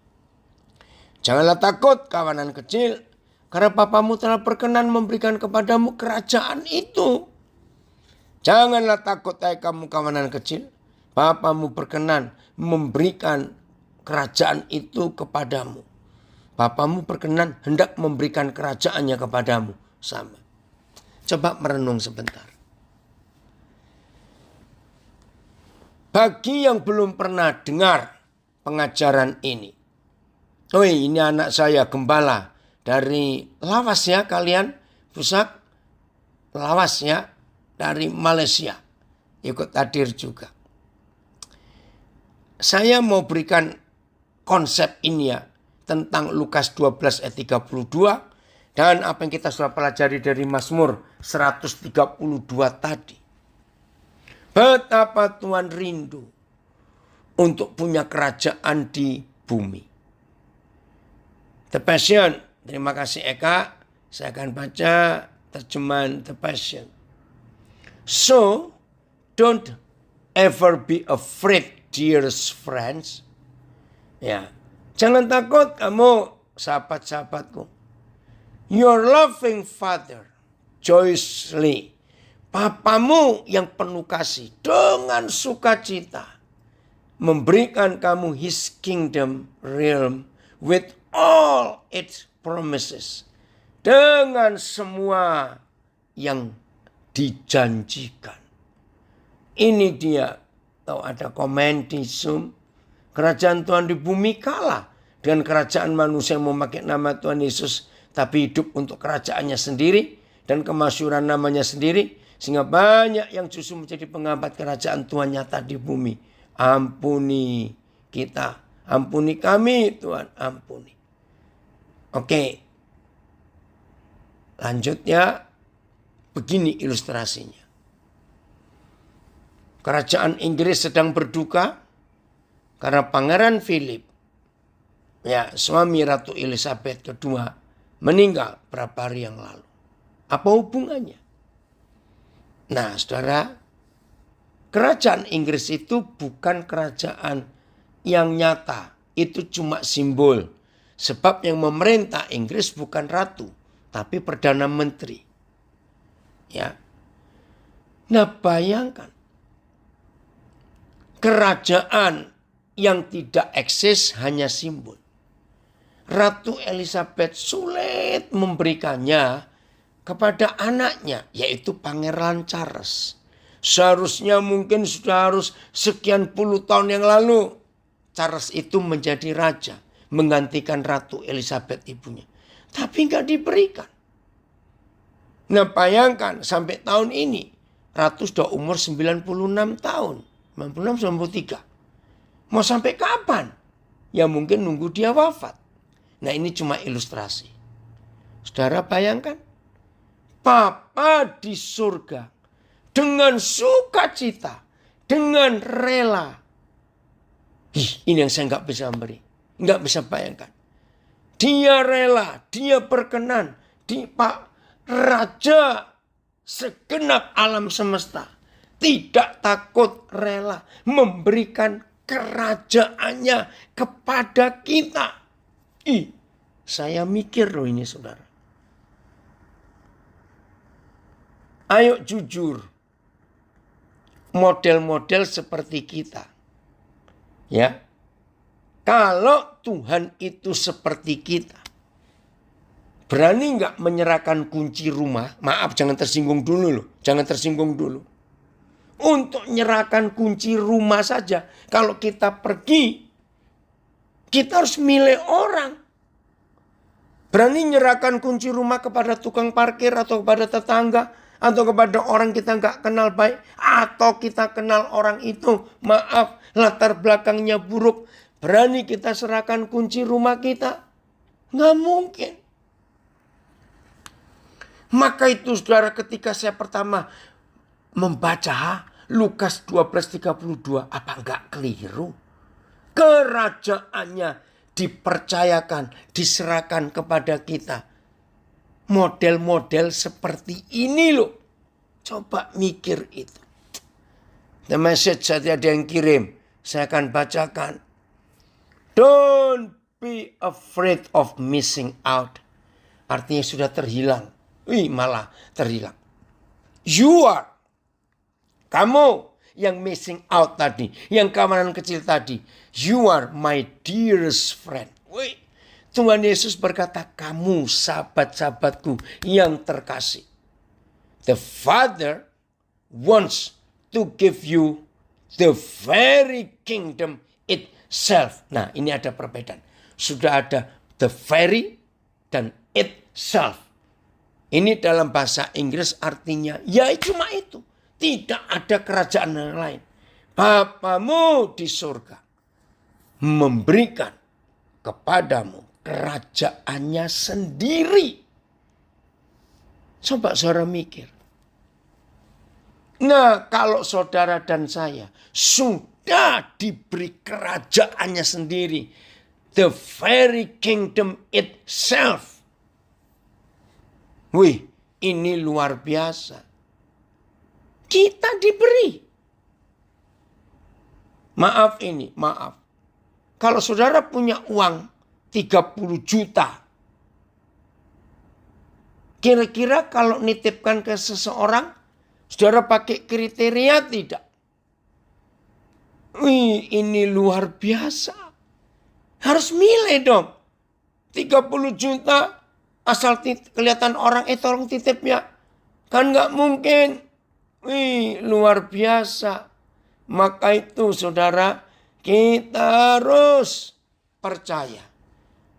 Janganlah takut kawanan kecil. Karena Bapamu telah berkenan memberikan kepadamu kerajaan itu. Janganlah takut hai kamu kawanan kecil. Bapamu berkenan memberikan kerajaan itu kepadamu. Bapamu berkenan hendak memberikan kerajaannya kepadamu. Sama. Coba merenung sebentar. Bagi yang belum pernah dengar pengajaran ini. Oh ini anak saya gembala dari Lawas ya kalian. Pusat Lawas ya. Dari Malaysia. Ikut hadir juga. saya mau berikan konsep ini ya, tentang Lukas 12 ayat 32 dan apa yang kita sudah pelajari dari Mazmur 132 tadi. Betapa Tuhan rindu untuk punya kerajaan di bumi. The Passion, terima kasih Eka. Saya akan baca terjemahan The Passion. So, don't ever be afraid, dearest friends. Ya, jangan takut kamu, sahabat-sahabatku. Your loving Father, joyously, Papamu yang penuh kasih dengan sukacita memberikan kamu His kingdom realm with all its promises, dengan semua yang dijanjikan. Ini dia, tahu ada komen di Zoom, kerajaan Tuhan di bumi kalah dengan kerajaan manusia yang memakai nama Tuhan Yesus, tapi hidup untuk kerajaannya sendiri dan kemasyhuran namanya sendiri, sehingga banyak yang justru menjadi penghambat kerajaan Tuhan nyata di bumi. Ampuni kita, ampuni kami Tuhan, ampuni. Oke, lanjutnya begini ilustrasinya. Kerajaan Inggris sedang berduka karena Pangeran Philip, ya suami Ratu Elizabeth II, meninggal beberapa hari yang lalu. Apa hubungannya? Nah saudara, kerajaan Inggris itu bukan kerajaan yang nyata. Itu cuma simbol. Sebab yang memerintah Inggris bukan ratu, tapi Perdana Menteri. Ya. Nah bayangkan, kerajaan yang tidak eksis hanya simbol. Ratu Elizabeth sulit memberikannya kepada anaknya, yaitu Pangeran Charles. Seharusnya mungkin sudah harus sekian puluh tahun yang lalu Charles itu menjadi raja, menggantikan Ratu Elizabeth ibunya. Tapi nggak diberikan. Nah bayangkan sampai tahun ini Ratu sudah umur 96 tahun. 96-93. Mau sampai kapan? Ya mungkin nunggu dia wafat. Nah ini cuma ilustrasi. Saudara bayangkan. Papa di surga dengan sukacita, dengan rela. Ini yang saya nggak bisa beri. Nggak bisa bayangkan. Dia rela, dia berkenan. Pak Raja segenap alam semesta. Tidak takut, rela memberikan kerajaannya kepada kita. Saya mikir loh ini saudara. Ayo jujur. Model-model seperti kita. Ya. Kalau Tuhan itu seperti kita. Berani nggak menyerahkan kunci rumah? Maaf jangan tersinggung dulu loh. Jangan tersinggung dulu. Untuk menyerahkan kunci rumah saja. Kalau kita pergi. Kita harus milih orang. Berani menyerahkan kunci rumah kepada tukang parkir atau kepada tetangga. Atau kepada orang kita nggak kenal baik. Atau kita kenal orang itu. Maaf latar belakangnya buruk. Berani kita serahkan kunci rumah kita? Nggak mungkin. Maka itu saudara ketika saya pertama membaca Lukas 12:32, apa enggak keliru? Kerajaannya dipercayakan, diserahkan kepada kita. Model-model seperti ini loh. Coba mikir itu. The message tadi ada yang kirim. Saya akan bacakan. Don't be afraid of missing out. Artinya sudah terhilang. Malah terhilang. You are. Kamu yang missing out tadi. Yang kawanan kecil tadi. You are my dearest friend. Tuhan Yesus berkata, kamu sahabat-sahabatku yang terkasih. The Father wants to give you the very kingdom itself. Nah ini ada perbedaan. Sudah ada the very dan itself. Ini dalam bahasa Inggris artinya ya cuma itu. Tidak ada kerajaan yang lain. Bapamu di surga. memberikan kepadamu kerajaannya sendiri. Coba saudara mikir. Nah, kalau saudara dan saya sudah diberi kerajaannya sendiri, the very kingdom itself. Wih, ini luar biasa. Kita diberi. Maaf. Kalau saudara punya uang 30 juta. Kira-kira kalau nitipkan ke seseorang, saudara pakai kriteria tidak? Wih, ini luar biasa. Harus milih dong. 30 juta asal kelihatan orang, tolong titip ya. Kan gak mungkin. Wih, luar biasa. Maka itu saudara, kita harus percaya.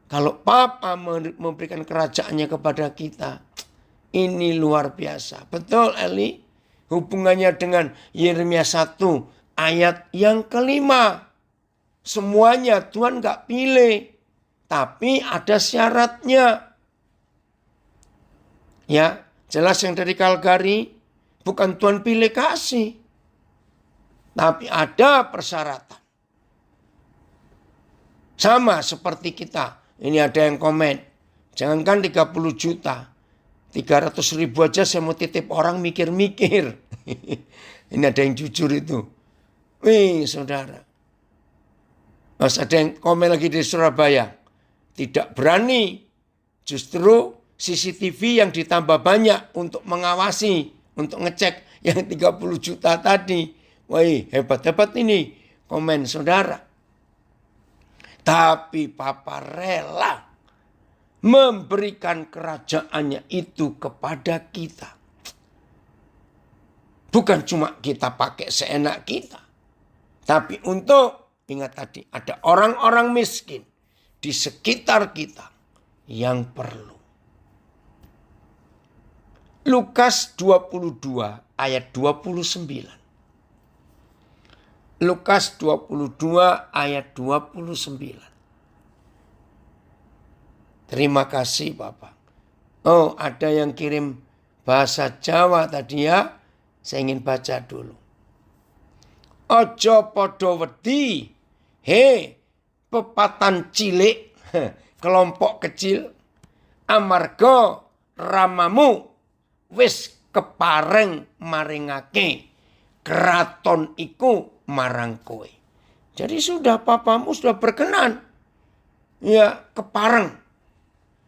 Kalau Papa memberikan kerajaannya kepada kita, ini luar biasa. Betul Eli? Hubungannya dengan Yeremia 1 ayat yang kelima. Semuanya Tuhan gak pilih. Tapi ada syaratnya. Ya, jelas yang dari Kalgari bukan Tuhan pilih kasih. Tapi ada persyaratan. Sama seperti kita. Ini ada yang komen. Jangankan 30 juta. 300 ribu aja saya mau titip orang mikir-mikir. Ini ada yang jujur itu. Wih saudara. Mas ada yang komen lagi di Surabaya. Tidak berani. Justru CCTV yang ditambah banyak untuk mengawasi. Untuk ngecek yang 30 juta tadi. Wih hebat-hebat ini komen saudara. Tapi Papa rela memberikan kerajaannya itu kepada kita. Bukan cuma kita pakai seenak kita. Tapi untuk, ingat tadi, ada orang-orang miskin di sekitar kita yang perlu. Lukas 22 ayat 29. Lukas 22 ayat 29. Terima kasih Bapak. Oh ada yang kirim bahasa Jawa tadi ya. Saya ingin baca dulu. Ojo podo wedi. He pepatan cilik. Kelompok kecil. Amarga ramamu. Wis kepareng maringake. Keraton iku marang kowe. Jadi sudah papamu sudah berkenan. Ya kepareng.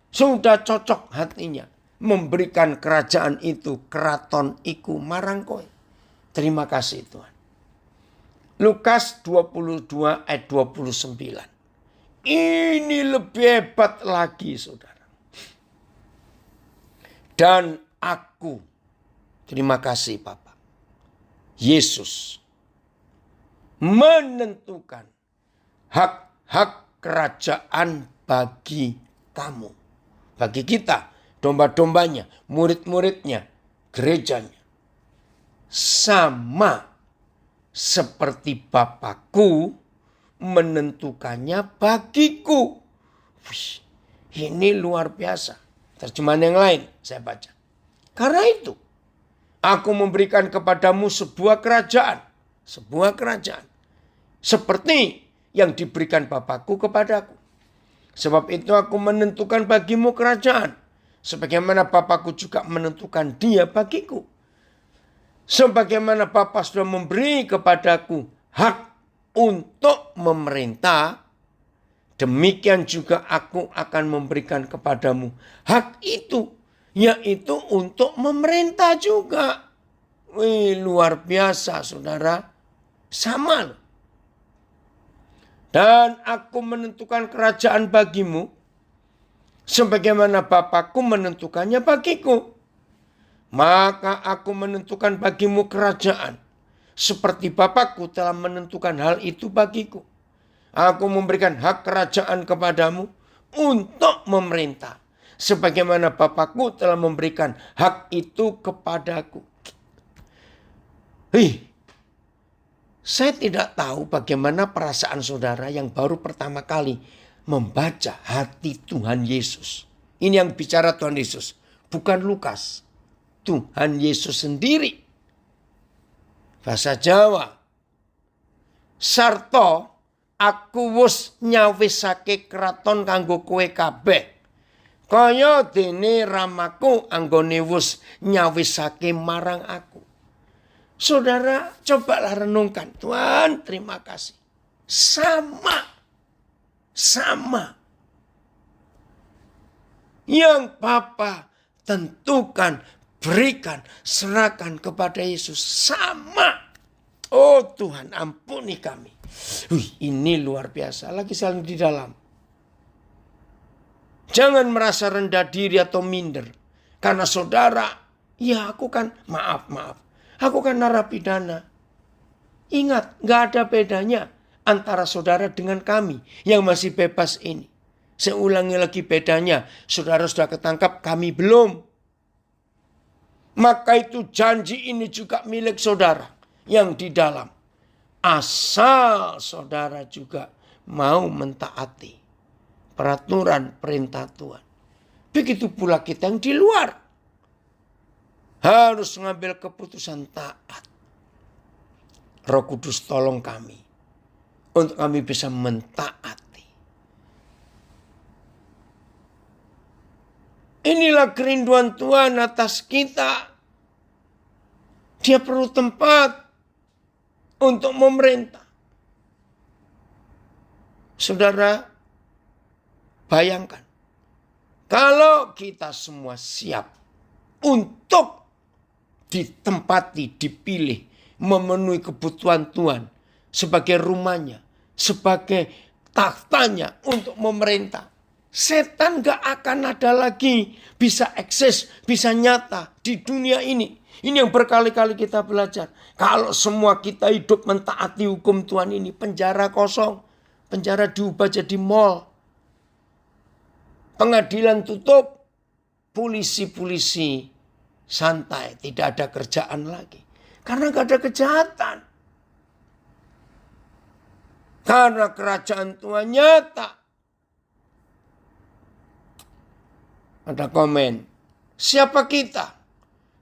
Sudah cocok hatinya. Memberikan kerajaan itu. Keraton iku marang kowe. Terima kasih Tuhan. Lukas 22 ayat 29. Ini lebih hebat lagi saudara. Dan aku. Terima kasih Bapak. Yesus menentukan hak-hak kerajaan bagi kamu. Bagi kita, domba-dombanya, murid-muridnya, gerejanya. Sama seperti Bapakku menentukannya bagiku. Wih, ini luar biasa. Terjemahan yang lain saya baca. Karena itu, aku memberikan kepadamu sebuah kerajaan. Sebuah kerajaan. Seperti yang diberikan Bapakku kepadaku. Sebab itu aku menentukan bagimu kerajaan. Sebagaimana Bapakku juga menentukan dia bagiku. Sebagaimana Bapa sudah memberi kepadaku hak untuk memerintah. Demikian juga aku akan memberikan kepadamu hak itu. Yaitu untuk memerintah juga. Wih luar biasa saudara. Sama loh. Dan aku menentukan kerajaan bagimu. Sebagaimana Bapakku menentukannya bagiku. Maka aku menentukan bagimu kerajaan. Seperti Bapakku telah menentukan hal itu bagiku. Aku memberikan hak kerajaan kepadamu. Untuk memerintah. Sebagaimana Bapakku telah memberikan hak itu kepadaku. Saya tidak tahu bagaimana perasaan saudara yang baru pertama kali membaca hati Tuhan Yesus. Ini yang bicara Tuhan Yesus, bukan Lukas. Tuhan Yesus sendiri. Bahasa Jawa. Sarto aku wis nyawisake kraton kanggo kowe kabeh. Kaya dene ramaku anggone wis nyawisake marang aku. Saudara, cobalah renungkan. Tuhan, terima kasih. Sama. Yang Bapa tentukan, berikan, serahkan kepada Yesus. Sama. Oh Tuhan, ampuni kami. Ini luar biasa. Lagi saling di dalam. Jangan merasa rendah diri atau minder. Karena saudara, ya aku kan, maaf. Aku kan narapidana. Ingat, gak ada bedanya antara saudara dengan kami yang masih bebas ini. Saya ulangi lagi bedanya. Saudara sudah ketangkap, kami belum. Maka itu janji ini juga milik saudara yang di dalam. Asal saudara juga mau mentaati peraturan perintah Tuhan. Begitu pula kita yang di luar. Harus mengambil keputusan taat. Roh Kudus tolong kami. Untuk kami bisa mentaati. Inilah kerinduan Tuhan atas kita. Dia perlu tempat untuk memerintah. Saudara, bayangkan. Kalau kita semua siap untuk ditempati, dipilih, memenuhi kebutuhan Tuhan sebagai rumahnya, sebagai tahtanya untuk memerintah. Setan gak akan ada lagi bisa eksis, bisa nyata di dunia ini. Ini yang berkali-kali kita belajar. Kalau semua kita hidup mentaati hukum Tuhan ini, penjara kosong. Penjara diubah jadi mall. Pengadilan tutup. Polisi-polisi santai, tidak ada kerjaan lagi. Karena gak ada kejahatan. Karena kerajaan Tuhan nyata. Ada komen. Siapa kita?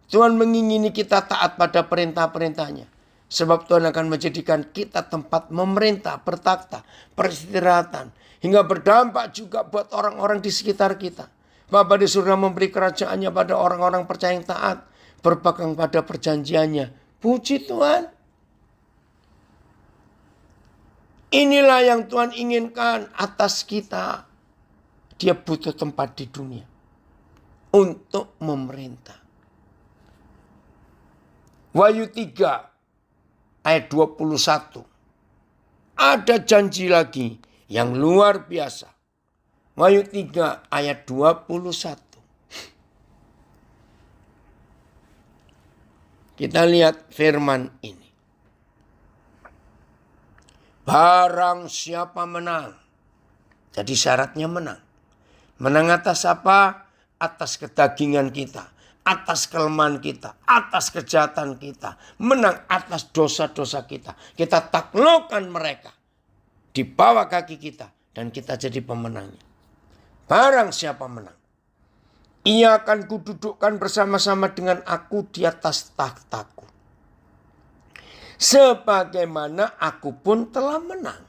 Tuhan mengingini kita taat pada perintah-perintahnya. Sebab Tuhan akan menjadikan kita tempat memerintah, bertakhta, peristirahatan. Hingga berdampak juga buat orang-orang di sekitar kita. Bapa di surga memberi kerajaannya pada orang-orang percaya yang taat. Berpegang pada perjanjiannya. Puji Tuhan. Inilah yang Tuhan inginkan atas kita. Dia butuh tempat di dunia. Untuk memerintah. Wahyu 3 ayat 21. Ada janji lagi yang luar biasa. Wahyu 3 ayat 21. Kita lihat firman ini. Barang siapa menang. Jadi syaratnya menang. Menang atas apa? Atas kedagingan kita. Atas kelemahan kita, atas kejahatan kita, menang atas dosa-dosa kita. Kita taklukkan mereka di bawah kaki kita dan kita jadi pemenangnya. Barang siapa menang, ia akan kududukkan bersama-sama dengan aku di atas takhtaku. Sebagaimana aku pun telah menang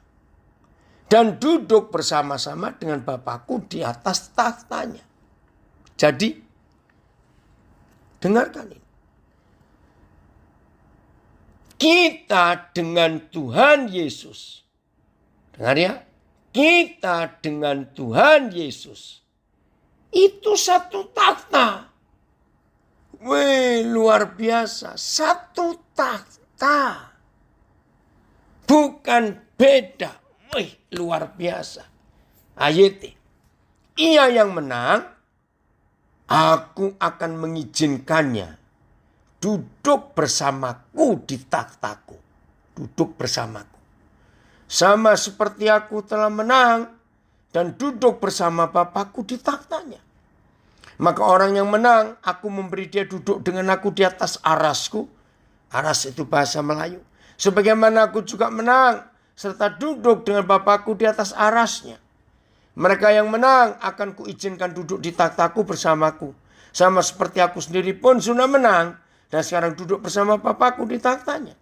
dan duduk bersama-sama dengan Bapakku di atas takhtanya. Jadi dengarkan ini. Kita dengan Tuhan Yesus. Dengar ya. Kita dengan Tuhan Yesus. Itu satu takhta. Wih, luar biasa. Satu takhta. Bukan beda. Wih, luar biasa. Ayat. Ia yang menang. Aku akan mengizinkannya duduk bersamaku di takhtaku. Duduk bersamaku. Sama seperti aku telah menang dan duduk bersama Bapakku di takhtanya. Maka orang yang menang, aku memberi dia duduk dengan aku di atas arasku. Aras itu bahasa Melayu. Sebagaimana aku juga menang serta duduk dengan Bapakku di atas arasnya. Mereka yang menang akan kuizinkan duduk di takhtaku bersamaku. Sama seperti aku sendiri pun sudah menang dan sekarang duduk bersama Bapakku di takhtanya.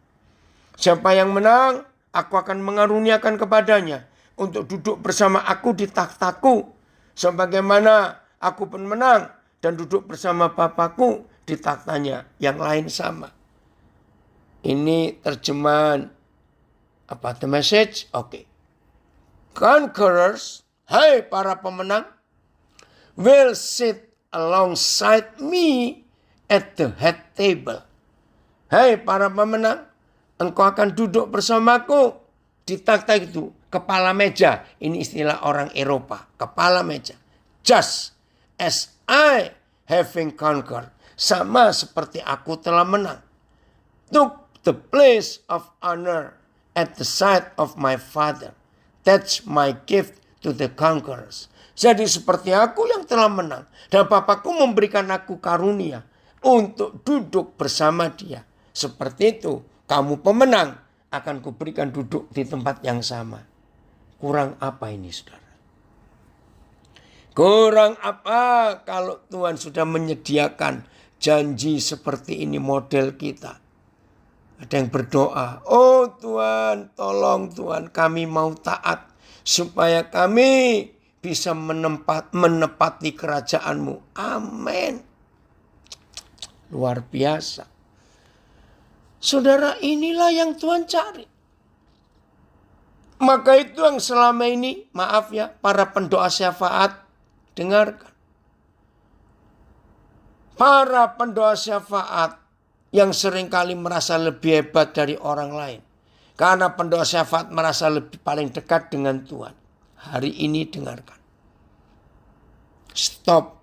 Siapa yang menang, aku akan mengaruniakan kepadanya untuk duduk bersama aku di takhtaku. Sebagaimana aku pun menang dan duduk bersama Bapakku di takhtanya. Yang lain sama. Ini terjemahan apa? The Message? Oke. Conquerors, hai para pemenang, will sit alongside me at the head table. Hai para pemenang, engkau akan duduk bersamaku di takhta itu. Kepala meja, ini istilah orang Eropa. Kepala meja. Just as I having conquered. Sama seperti aku telah menang. Took the place of honor at the side of my father. That's my gift to the conquerors. Jadi seperti aku yang telah menang. Dan Bapakku memberikan aku karunia untuk duduk bersama dia. Seperti itu, kamu pemenang akan kuberikan duduk di tempat yang sama. Kurang apa ini, saudara? Kurang apa kalau Tuhan sudah menyediakan janji seperti ini model kita. Ada yang berdoa, oh Tuhan, tolong Tuhan, kami mau taat supaya kami bisa menepati kerajaan-Mu. Amin. Luar biasa. Saudara, inilah yang Tuhan cari. Maka itu yang selama ini, maaf ya, para pendoa syafaat, dengarkan. Para pendoa syafaat yang seringkali merasa lebih hebat dari orang lain. Karena pendoa syafaat merasa lebih paling dekat dengan Tuhan. Hari ini dengarkan. Stop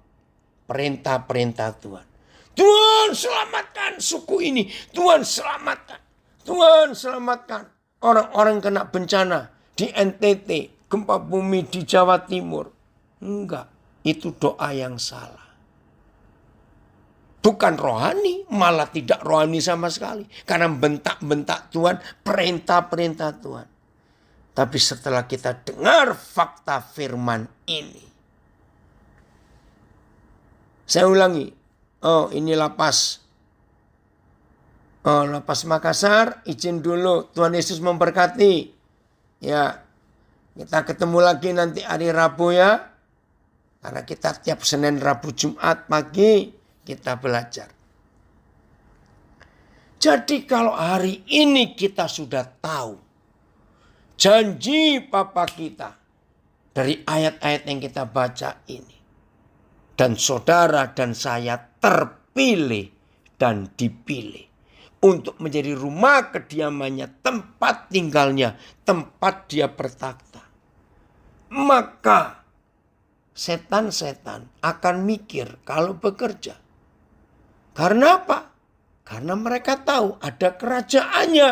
perintah-perintah Tuhan. Tuhan selamatkan suku ini. Tuhan selamatkan. Tuhan selamatkan orang-orang kena bencana di NTT. Gempa bumi di Jawa Timur. Enggak. Itu doa yang salah. Bukan rohani, malah tidak rohani sama sekali. Karena bentak-bentak Tuhan, perintah-perintah Tuhan. Tapi setelah kita dengar fakta firman ini. Saya ulangi. Oh, ini lapas. Oh, lapas Makassar. Izin dulu, Tuhan Yesus memberkati. Ya, kita ketemu lagi nanti hari Rabu ya. Karena kita tiap Senin, Rabu, Jumat pagi kita belajar. Jadi kalau hari ini kita sudah tahu janji Bapa kita dari ayat-ayat yang kita baca ini. Dan saudara dan saya terpilih dan dipilih untuk menjadi rumah kediamannya, tempat tinggalnya, tempat dia bertakhta. Maka setan-setan akan mikir kalau bekerja. Karena apa? Karena mereka tahu ada kerajaannya.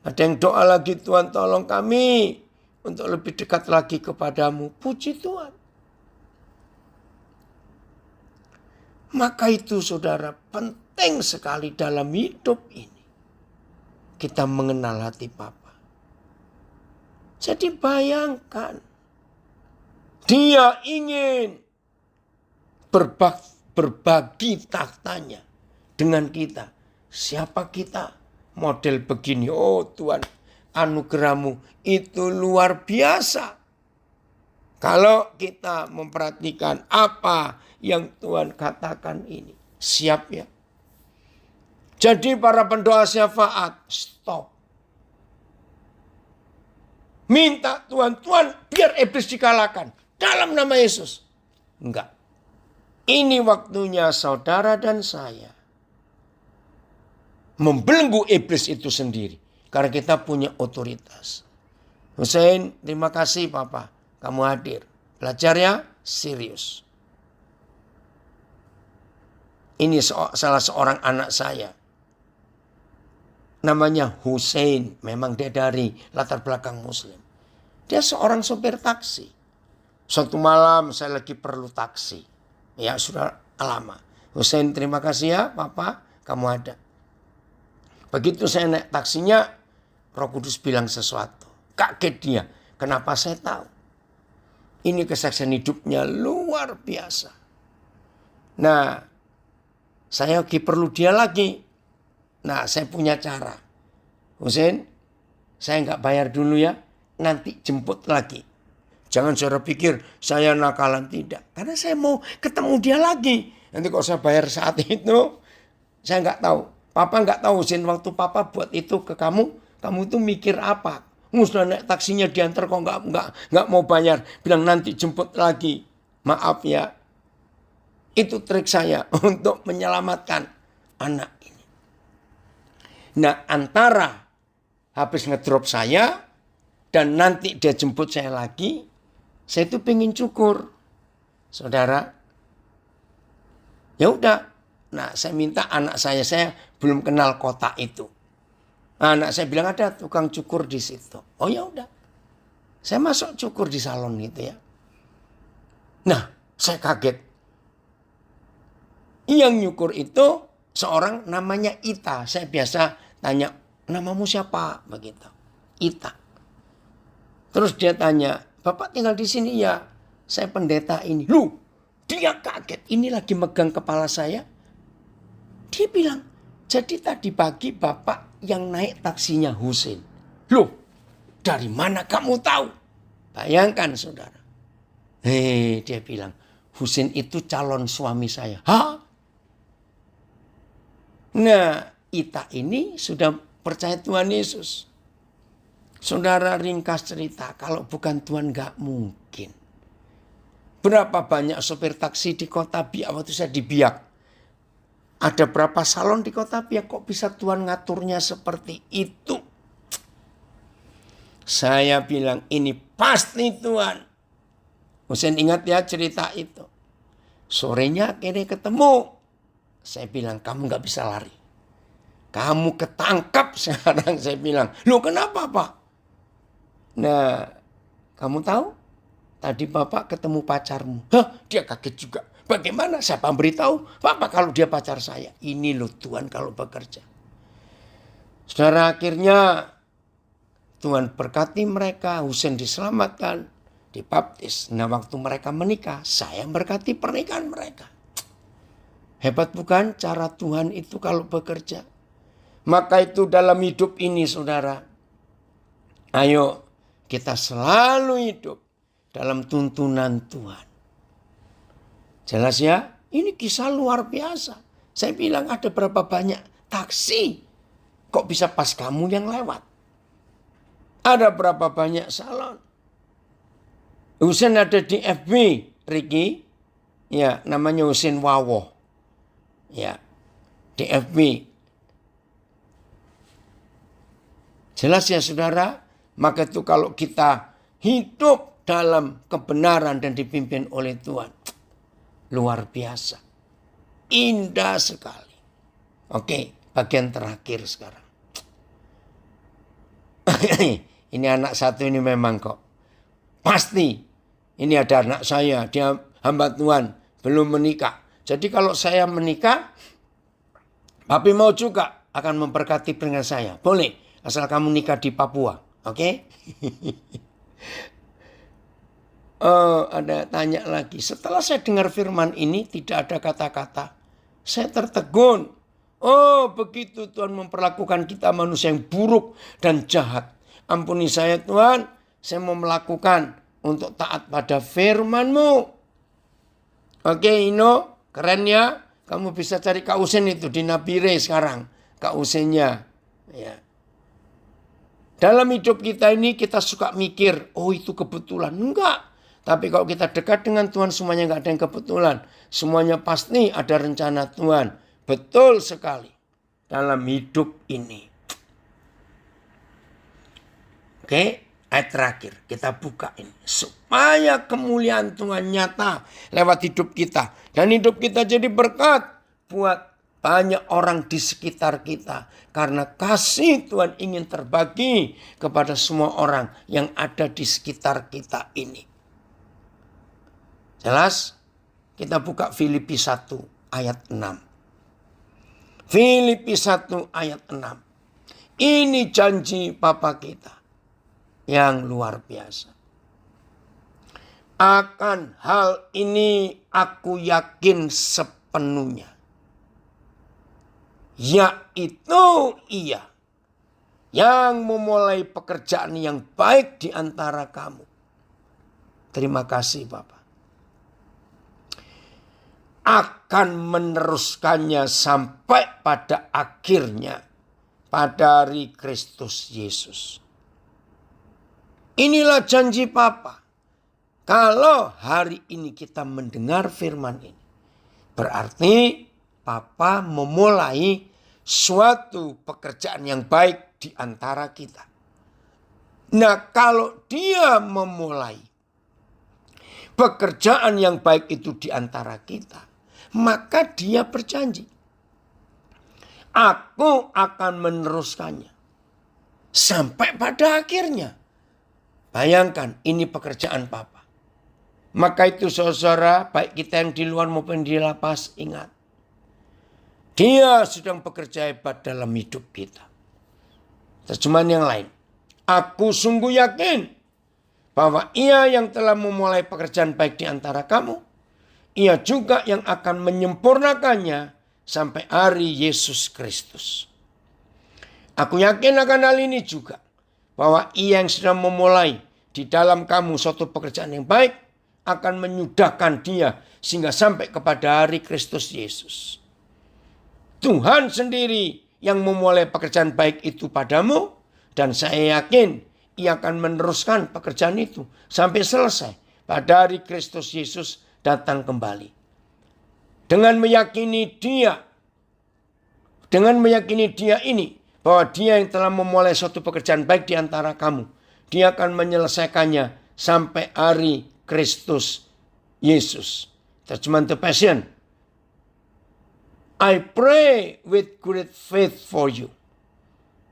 Ada yang doa lagi, Tuhan tolong kami untuk lebih dekat lagi kepadamu. Puji Tuhan. Maka itu saudara penting sekali dalam hidup ini. Kita mengenal hati Bapa. Jadi bayangkan. Dia ingin berbagi takhtanya dengan kita. Siapa kita? Model begini. Oh Tuhan, anugerah-Mu itu luar biasa. Kalau kita memperhatikan apa yang Tuhan katakan ini. Siap ya? Jadi para pendoa syafaat, stop. Minta Tuhan, biar iblis dikalahkan. Dalam nama Yesus. Enggak. Ini waktunya saudara dan saya membelenggu iblis itu sendiri. Karena kita punya otoritas. Hussein, terima kasih Papa. Kamu hadir. Belajar ya, serius. Ini salah seorang anak saya. Namanya Hussein. Memang dia dari latar belakang Muslim. Dia seorang sopir taksi. Suatu malam saya lagi perlu taksi. Ya sudah lama. Hussein terima kasih ya Papa, kamu ada. Begitu saya naik taksinya, Roh Kudus bilang sesuatu. Kaget dia. Kenapa saya tahu? Ini kesaksian hidupnya luar biasa. Nah, saya perlu dia lagi. Nah, saya punya cara. Husein, saya nggak bayar dulu ya. Nanti jemput lagi. Jangan saudara pikir saya nakalan, tidak. Karena saya mau ketemu dia lagi. Nanti kalau saya bayar saat itu, saya nggak tahu. Papa nggak tahu, Husein, waktu papa buat itu ke kamu itu mikir apa? Sudah naik taksinya diantar kok nggak mau bayar. Bilang nanti jemput lagi. Maaf ya. Itu trik saya untuk menyelamatkan anak ini. Nah, antara habis ngedrop saya dan nanti dia jemput saya lagi, saya itu pengen cukur. Saudara, ya udah. Nah, saya minta anak saya belum kenal kota itu. Anak saya bilang ada tukang cukur di situ. Oh ya udah. Saya masuk cukur di salon gitu ya. Nah, saya kaget. Yang nyukur itu seorang namanya Ita. Saya biasa tanya, namamu siapa? Begitu. Ita. Terus dia tanya, Bapak tinggal di sini ya? Saya pendeta ini. Loh, dia kaget. Ini lagi megang kepala saya. Dia bilang, jadi tadi pagi Bapak yang naik taksinya Husein. Loh, dari mana kamu tahu? Bayangkan saudara. Dia bilang, Husein itu calon suami saya. Hah? Nah, Ita ini sudah percaya Tuhan Yesus. Saudara, ringkas cerita, kalau bukan Tuhan gak mungkin. Berapa banyak sopir taksi di kota Biak waktu saya di Biak. Ada berapa salon di kota Biak, kok bisa Tuhan ngaturnya seperti itu? Saya bilang ini pasti Tuhan. Husein ingat ya cerita itu. Sorenya akhirnya ketemu. Saya bilang kamu gak bisa lari. Kamu ketangkap sekarang, saya bilang. Loh kenapa Pak? Nah, kamu tahu? Tadi Bapak ketemu pacarmu. Hah, dia kaget juga. Bagaimana? Siapa beritahu? Bapak kalau dia pacar saya. Ini loh Tuhan kalau bekerja. Saudara, akhirnya Tuhan berkati mereka. Husein diselamatkan. Dibaptis. Nah, waktu mereka menikah, saya berkati pernikahan mereka. Hebat bukan cara Tuhan itu kalau bekerja? Maka itu dalam hidup ini saudara. Ayo kita selalu hidup dalam tuntunan Tuhan. Jelas ya? Ini kisah luar biasa. Saya bilang ada berapa banyak taksi. Kok bisa pas kamu yang lewat? Ada berapa banyak salon. Husein ada di FB, Ricky. Ya, namanya Husein Wawo. Ya, di FB. Jelas ya saudara? Maka itu kalau kita hidup dalam kebenaran dan dipimpin oleh Tuhan. Luar biasa. Indah sekali. Oke, bagian terakhir sekarang. Ini anak satu ini memang kok. Pasti. Ini ada anak saya. Dia hamba Tuhan. Belum menikah. Jadi kalau saya menikah. Papi mau juga akan memberkati dengan saya. Boleh. Asal kamu nikah di Papua. Oke? Ada tanya lagi. Setelah saya dengar firman ini tidak ada kata-kata. Saya tertegun. Oh begitu Tuhan memperlakukan kita manusia yang buruk dan jahat. Ampuni saya Tuhan. Saya mau melakukan untuk taat pada firman-Mu. Oke Ino. Keren ya. Kamu bisa cari Kak Husein itu di Nabire sekarang. Kak Huseinnya. Ya. Dalam hidup kita ini kita suka mikir. Oh itu kebetulan. Enggak. Tapi kalau kita dekat dengan Tuhan semuanya enggak ada yang kebetulan. Semuanya pasti ada rencana Tuhan. Betul sekali. Dalam hidup ini. Oke. Ayat terakhir. Kita buka ini. Supaya kemuliaan Tuhan nyata lewat hidup kita. Dan hidup kita jadi berkat. Buat banyak orang di sekitar kita. Karena kasih Tuhan ingin terbagi kepada semua orang yang ada di sekitar kita ini. Jelas? Kita buka Filipi 1 ayat 6. Filipi 1 ayat 6. Ini janji Bapa kita yang luar biasa. Akan hal ini aku yakin sepenuhnya, yaitu Ia yang memulai pekerjaan yang baik di antara kamu. Terima kasih Bapa. Akan meneruskannya sampai pada akhirnya pada hari Kristus Yesus. Inilah janji Bapa. Kalau hari ini kita mendengar firman ini, berarti Bapa memulai suatu pekerjaan yang baik di antara kita. Nah, kalau Dia memulai pekerjaan yang baik itu di antara kita, maka Dia berjanji, aku akan meneruskannya sampai pada akhirnya. Bayangkan, ini pekerjaan Bapa. Maka itu saudara, baik kita yang di luar maupun di lapas, ingat, Dia sedang bekerja hebat dalam hidup kita. Terjemahan yang lain, aku sungguh yakin bahwa Ia yang telah memulai pekerjaan baik di antara kamu, Ia juga yang akan menyempurnakannya sampai hari Yesus Kristus. Aku yakin akan hal ini juga, bahwa Ia yang sedang memulai di dalam kamu suatu pekerjaan yang baik, akan menyudahkan dia sehingga sampai kepada hari Kristus Yesus. Tuhan sendiri yang memulai pekerjaan baik itu padamu, dan saya yakin Ia akan meneruskan pekerjaan itu sampai selesai pada hari Kristus Yesus datang kembali. Dengan meyakini dia ini, bahwa Dia yang telah memulai suatu pekerjaan baik di antara kamu, Dia akan menyelesaikannya sampai hari Kristus Yesus. Terjemahan The Passion. I pray with great faith for you,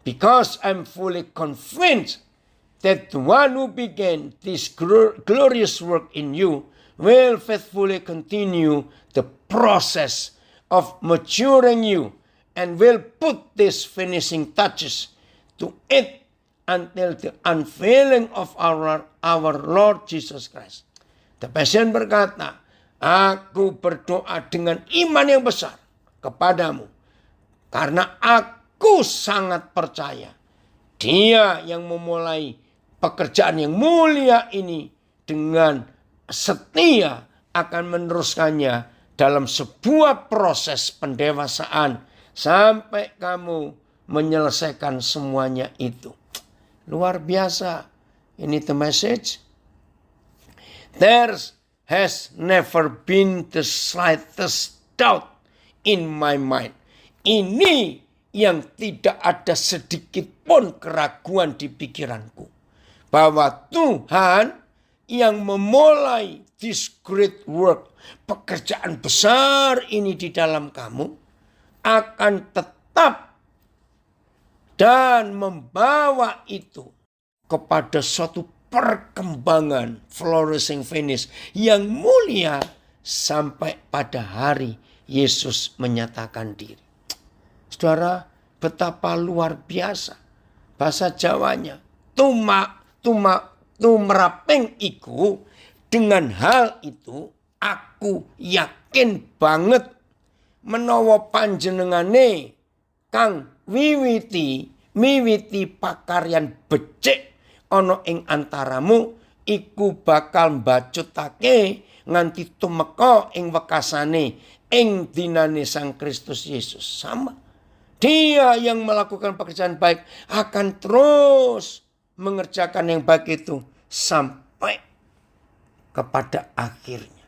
because I'm fully convinced that the one who began this glorious work in you will faithfully continue the process of maturing you and will put these finishing touches to it until the unveiling of our Lord Jesus Christ. The Passion berkata, aku berdoa dengan iman yang besar kepadamu, karena aku sangat percaya Dia yang memulai pekerjaan yang mulia ini dengan setia akan meneruskannya dalam sebuah proses pendewasaan sampai kamu menyelesaikan semuanya itu. Luar biasa. Ini the message. There has never been the slightest doubt in my mind. Ini yang tidak ada sedikit pun keraguan di pikiranku, bahwa Tuhan yang memulai this great work, pekerjaan besar ini di dalam kamu, akan tetap dan membawa itu kepada suatu perkembangan flourishing finish yang mulia sampai pada hari Yesus menyatakan diri. Saudara, betapa luar biasa bahasa Jawanya. Tumraping iku, dengan hal itu aku yakin banget menawa panjenengane kang miwiti pakaryan becik ana ing antaramu iku bakal mbacutake nganti tumeka ing wekasane ing dinane Sang Kristus Yesus. Sama, Dia yang melakukan pekerjaan baik akan terus mengerjakan yang baik itu sampai kepada akhirnya.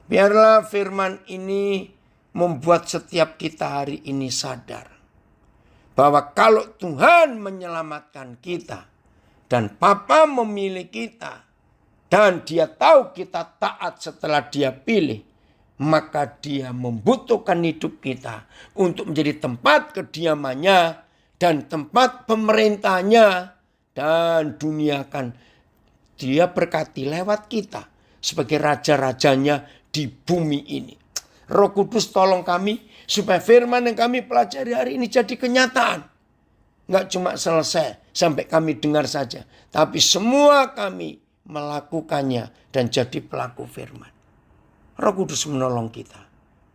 Biarlah firman ini membuat setiap kita hari ini sadar bahwa kalau Tuhan menyelamatkan kita dan Bapa memilih kita dan Dia tahu kita taat setelah Dia pilih, maka Dia membutuhkan hidup kita untuk menjadi tempat kediamannya dan tempat pemerintahnya, dan dunia akan Dia berkati lewat kita sebagai raja-rajanya di bumi ini. Roh Kudus tolong kami supaya firman yang kami pelajari hari ini jadi kenyataan. Nggak cuma selesai sampai kami dengar saja. Tapi semua kami melakukannya dan jadi pelaku firman. Roh Kudus menolong kita.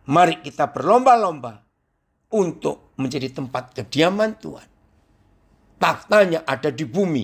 Mari kita berlomba-lomba untuk menjadi tempat kediaman Tuhan. Tahtanya ada di bumi.